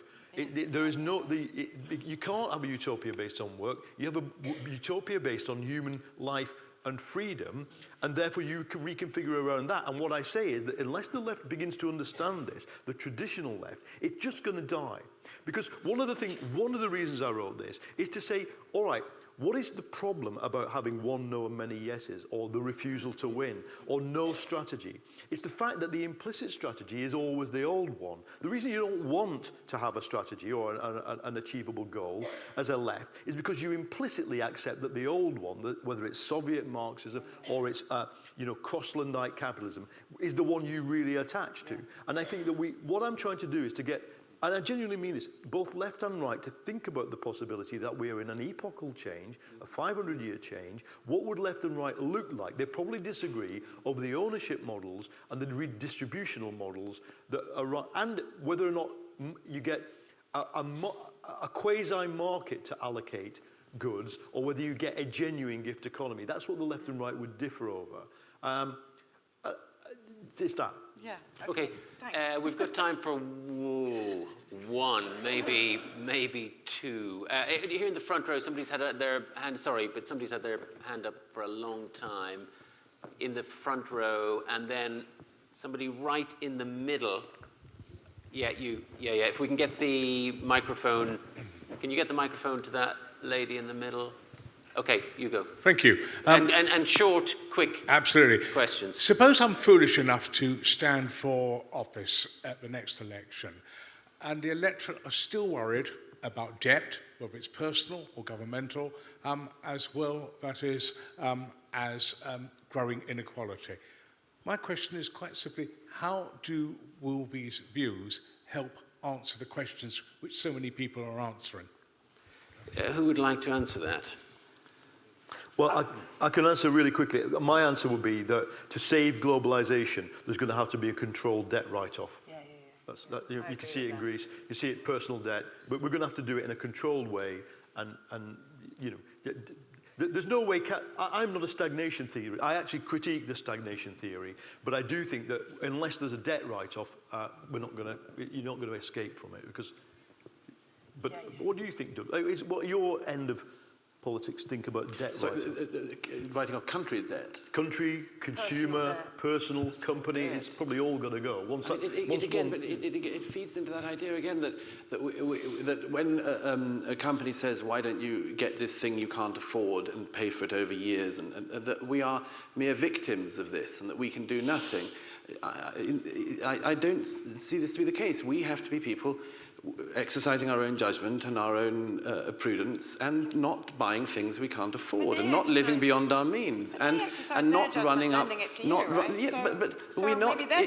There is no, you can't have a utopia based on work. You have a utopia based on human life and freedom, and therefore you can reconfigure around that. And what I say is that unless the left begins to understand this, the traditional left, it's just going to die. Because one of the reasons I wrote this is to say, all right, what is the problem about having one no and many yeses, or the refusal to win, or no strategy? It's the fact that the implicit strategy is always the old one. The reason you don't want to have a strategy or an achievable goal as a left is because you implicitly accept that the old one, whether it's Soviet Marxism or it's Crosslandite capitalism, is the one you really attach to. And I think that what I'm trying to do is to get, and I genuinely mean this, both left and right, to think about the possibility that we are in an epochal change, a 500-year change. What would left and right look like? They probably disagree over the ownership models and the redistributional models that are, and whether or not you get a quasi-market to allocate goods, or whether you get a genuine gift economy. That's what the left and right would differ over. It's that. Yeah. Okay, we've got time for one, maybe two. Here in the front row, somebody's had their hand, but somebody's had their hand up for a long time. In the front row, and then somebody right in the middle. Yeah, you. Yeah. If we can get the microphone, can you get the microphone to that lady in the middle? Okay, you go. Thank you. And short, quick absolutely. questions. Suppose I'm foolish enough to stand for office at the next election, and the electorate are still worried about debt, whether it's personal or governmental, as well, that is, as growing inequality. My question is quite simply, how will these views help answer the questions which so many people are answering? Who would like to answer that? Well, I can answer really quickly. My answer would be that to save globalization, there's going to have to be a controlled debt write-off. You can see it in Greece. You see it personal debt, but we're going to have to do it in a controlled way. And there's no way. I'm not a stagnation theory. I actually critique the stagnation theory, but I do think that unless there's a debt write-off, you're not going to escape from it. But what do you think, Doug? What your end of politics think about debt writing off country debt? Country, consumer, personal, company, it's probably all got to go. It feeds into that idea again that when a company says, why don't you get this thing you can't afford and pay for it over years, and that we are mere victims of this and that we can do nothing. I don't see this to be the case. We have to be people exercising our own judgment and our own prudence, and not buying things we can't afford, and not living beyond our means, and not running up.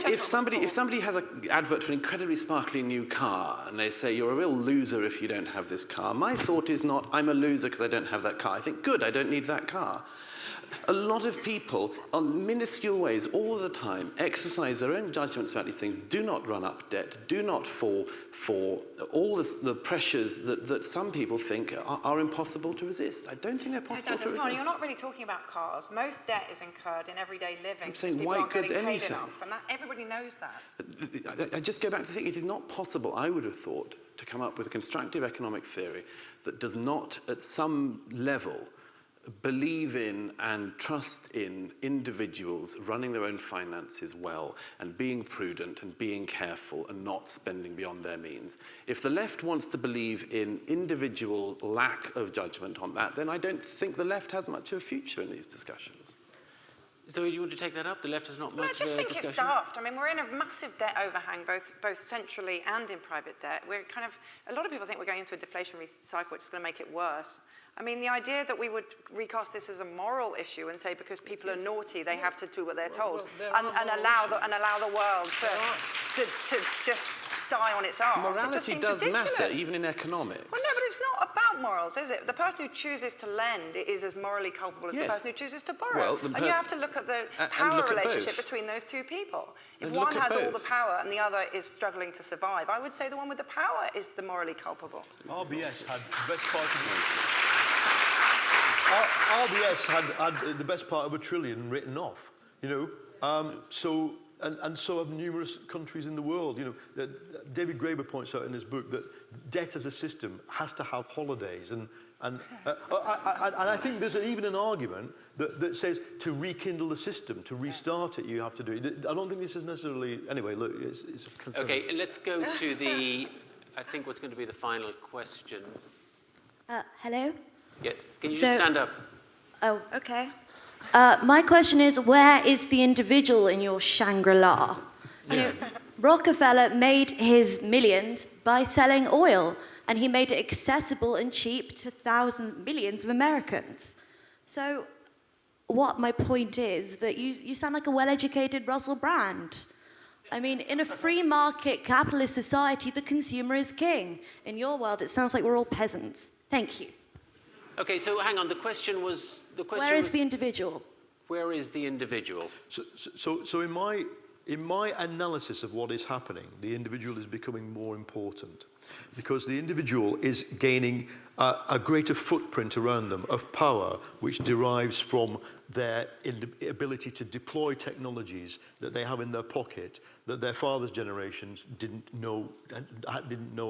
If somebody has an advert for an incredibly sparkly new car, and they say you're a real loser if you don't have this car, my thought is not I'm a loser because I don't have that car. I think good, I don't need that car. A lot of people, on minuscule ways, all the time, exercise their own judgments about these things, do not run up debt, do not fall for all the pressures that some people think are impossible to resist. I don't think they're possible to resist. You're not really talking about cars. Most debt is incurred in everyday living. I'm saying white goods, anything. And everybody knows that. I just go back to think it is not possible, I would have thought, to come up with a constructive economic theory that does not, at some level, believe in and trust in individuals running their own finances well and being prudent and being careful and not spending beyond their means. If the left wants to believe in individual lack of judgment on that, then I don't think the left has much of a future in these discussions. Zoe, do you want to take that up? The left is not much of a discussion. I just think it's daft. I mean, we're in a massive debt overhang, both centrally and in private debt. A lot of people think we're going into a deflationary cycle, which is going to make it worse. I mean, the idea that we would recast this as a moral issue and say because people are naughty, they have to do what they're told, and allow the world to just die on its arse. Morality does matter, even in economics. Well, no, but it's not about morals, is it? The person who chooses to lend is as morally culpable as the person who chooses to borrow. And you have to look at the power relationship between those two people. If one has all the power and the other is struggling to survive, I would say the one with the power is the morally culpable. RBS had the best part of RBS had the best part of $1 trillion written off, you know. So have numerous countries in the world. You know, David Graeber points out in his book that debt as a system has to have holidays, and I think there's even an argument that says to rekindle the system, to restart it, you have to do it. I don't think this is necessarily. Anyway, look, it's okay. Let's go to the. I think what's going to be the final question. Hello? Yeah. Can you just stand up? Oh, okay. My question is, where is the individual in your Shangri-La? You know, Rockefeller made his millions by selling oil, and he made it accessible and cheap to millions of Americans. So what my point is that you sound like a well-educated Russell Brand. I mean, in a free market capitalist society, the consumer is king. In your world, it sounds like we're all peasants. Thank you. Okay, so hang on. The question was where is the individual? Where is the individual? So in my analysis of what is happening, the individual is becoming more important because the individual is gaining a greater footprint around them of power, which derives from their ability to deploy technologies that they have in their pocket that their father's generations didn't know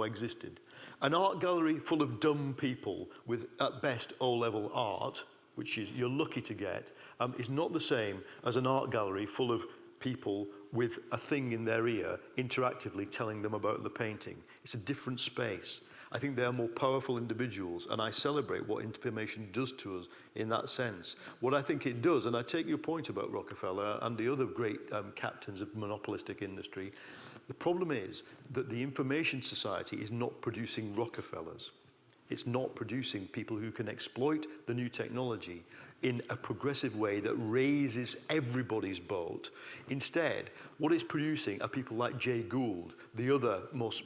existed. An art gallery full of dumb people with, at best, O-level art, which you're lucky to get, is not the same as an art gallery full of people with a thing in their ear interactively telling them about the painting. It's a different space. I think they are more powerful individuals, and I celebrate what information does to us in that sense. What I think it does, and I take your point about Rockefeller and the other great captains of monopolistic industry, the problem is that the information society is not producing Rockefellers. It's not producing people who can exploit the new technology in a progressive way that raises everybody's boat. Instead, what it's producing are people like Jay Gould, the other most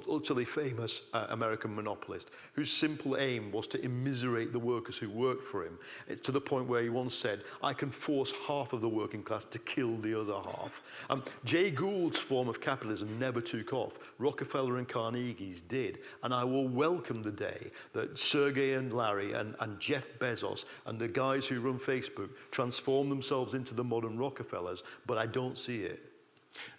utterly famous American monopolist, whose simple aim was to immiserate the workers who worked for him. It's to the point where he once said, I can force half of the working class to kill the other half. Jay Gould's form of capitalism never took off. Rockefeller and Carnegie's did. And I will welcome the day that Sergey and Larry and Jeff Bezos and the guys who run Facebook transform themselves into the modern Rockefellers, but I don't see it.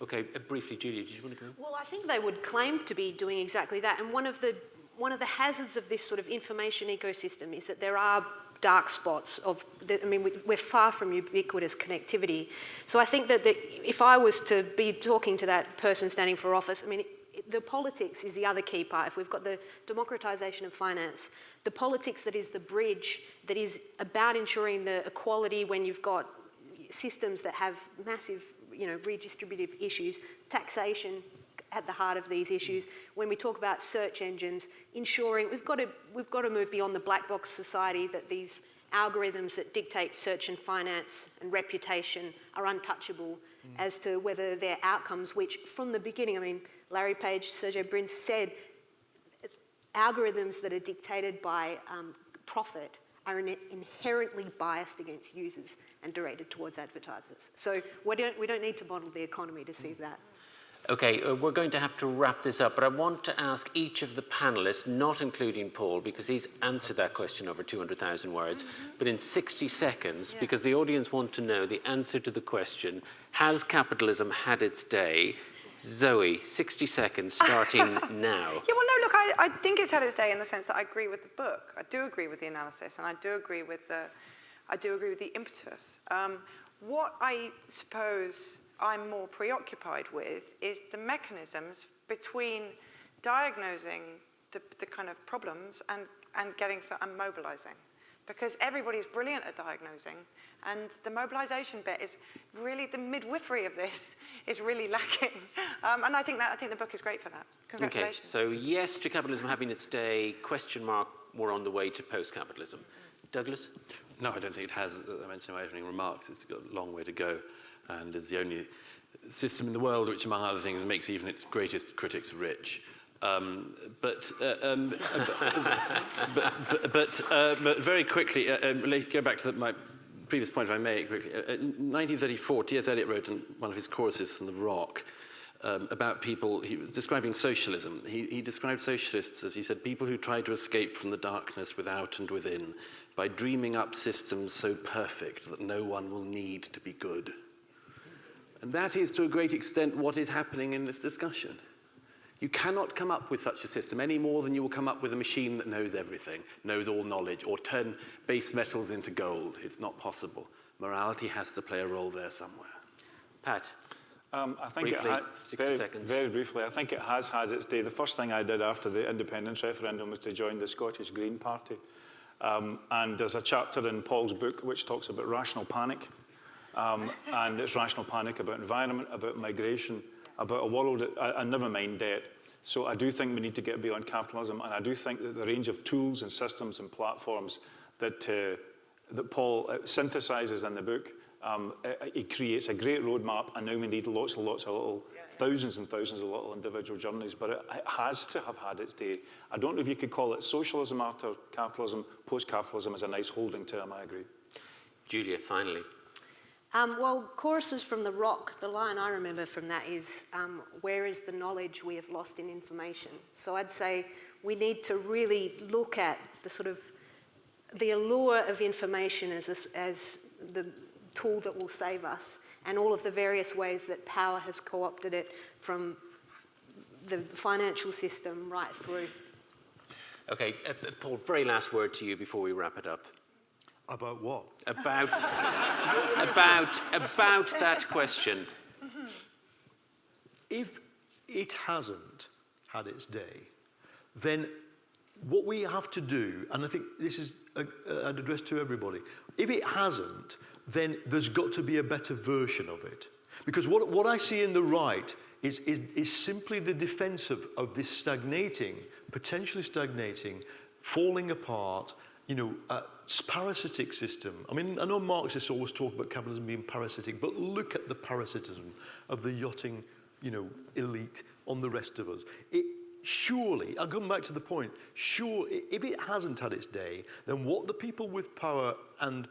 Okay, briefly, Julia, did you want to go? Well, I think they would claim to be doing exactly that. And one of the hazards of this sort of information ecosystem is that there are dark spots we're far from ubiquitous connectivity. So I think that if I was to be talking to that person standing for office, the politics is the other key part. If we've got the democratization of finance, the politics that is the bridge, that is about ensuring the equality when you've got systems that have massive, redistributive issues, taxation at the heart of these issues. When we talk about search engines, ensuring we've got to move beyond the black box society that these algorithms that dictate search and finance and reputation are untouchable as to whether their outcomes, which from the beginning, Larry Page, Sergey Brin said, algorithms that are dictated by profit are inherently biased against users and directed towards advertisers. So we don't need to model the economy to see that. Okay, we're going to have to wrap this up, but I want to ask each of the panelists, not including Paul, because he's answered that question over 200,000 words, but in 60 seconds, because the audience want to know the answer to the question, has capitalism had its day? Zoe, 60 seconds starting now. Yeah, well, no, look, I think it's had its day in the sense that I agree with the book. I do agree with the analysis, and I do agree with the impetus. What I suppose I'm more preoccupied with is the mechanisms between diagnosing the kind of problems and mobilizing. Because everybody's brilliant at diagnosing, and the mobilization bit is really, the midwifery of this is really lacking. And I think the book is great for that. Congratulations. Okay, so yes to capitalism having its day, question mark, we're on the way to post-capitalism. Douglas? No, I don't think it has. As I mentioned in my opening remarks, it's got a long way to go, and is the only system in the world which, among other things, makes even its greatest critics rich. But very quickly, go back to my previous point, if I may, quickly. In 1934, T.S. Eliot wrote in one of his choruses from The Rock about people, he was describing socialism. He described socialists as, he said, people who try to escape from the darkness without and within by dreaming up systems so perfect that no one will need to be good. And that is, to a great extent, what is happening in this discussion. You cannot come up with such a system any more than you will come up with a machine that knows everything, knows all knowledge, or turn base metals into gold. It's not possible. Morality has to play a role there somewhere. Pat? I think briefly, it 60 seconds. Very briefly, I think it has had its day. The first thing I did after the independence referendum was to join the Scottish Green Party. And there's a chapter in Paul's book which talks about rational panic. And it's rational panic about environment, about migration, about a world, and never mind debt. So I do think we need to get beyond capitalism, and I do think that the range of tools and systems and platforms that Paul synthesizes in the book, it creates a great roadmap, and now we need lots and lots of little, thousands and thousands of little individual journeys, but it has to have had its day. I don't know if you could call it socialism after capitalism. Post-capitalism is a nice holding term, I agree. Julia, finally. Well, choruses from The Rock, the line I remember from that is, where is the knowledge we have lost in information? So I'd say we need to really look at the sort of, the allure of information as the tool that will save us, and all of the various ways that power has co-opted it from the financial system right through. Okay, Paul, very last word to you before we wrap it up. About what? About that question. If it hasn't had its day, then what we have to do, and I think this is an address to everybody, if it hasn't, then there's got to be a better version of it. Because what I see in the right is simply the defense of this stagnating, potentially stagnating, falling apart, parasitic system. I mean, I know Marxists always talk about capitalism being parasitic, but look at the parasitism of the yachting, elite on the rest of us. Surely, I'll come back to the point, sure, if it hasn't had its day, then what the people with power and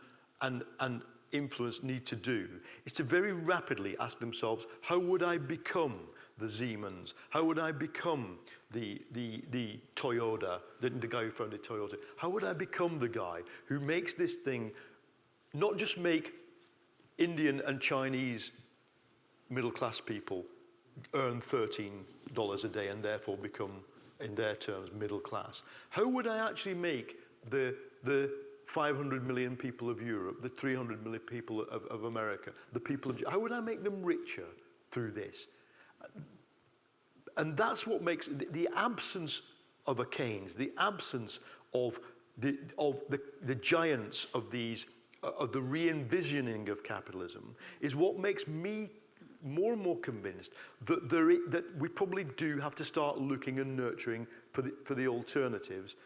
influence need to do is to very rapidly ask themselves, how would I become the Siemens? How would I become the Toyota, the guy who founded Toyota? How would I become the guy who makes this thing, not just make Indian and Chinese middle-class people earn $13 a day and therefore become, in their terms, middle class? How would I actually make the 500 million people of Europe, the 300 million people of America, the people of... How would I make them richer through this? And that's what makes the absence of a Keynes, the absence of the giants of these, of the re-envisioning of capitalism, is what makes me more and more convinced that that we probably do have to start looking and nurturing for the alternatives.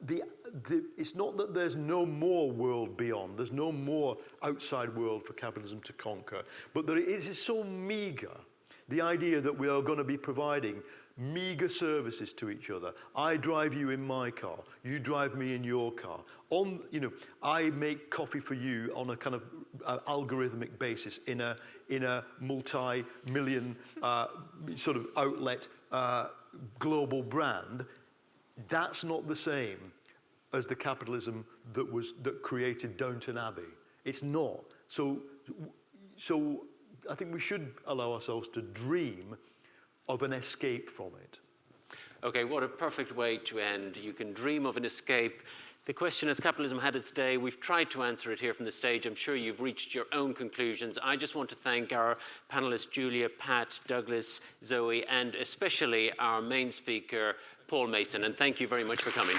It's not that there's no more world beyond, there's no more outside world for capitalism to conquer, but that it is so meager, the idea that we are going to be providing meager services to each other. I drive you in my car, you drive me in your car. I make coffee for you on a kind of algorithmic basis in a multi-million sort of outlet global brand. That's not the same as the capitalism that created Downton Abbey. It's not. So I think we should allow ourselves to dream of an escape from it. Okay, what a perfect way to end. You can dream of an escape. The question, has capitalism had its day? We've tried to answer it here from the stage. I'm sure you've reached your own conclusions. I just want to thank our panelists, Julia, Pat, Douglas, Zoe, and especially our main speaker, Paul Mason. And thank you very much for coming.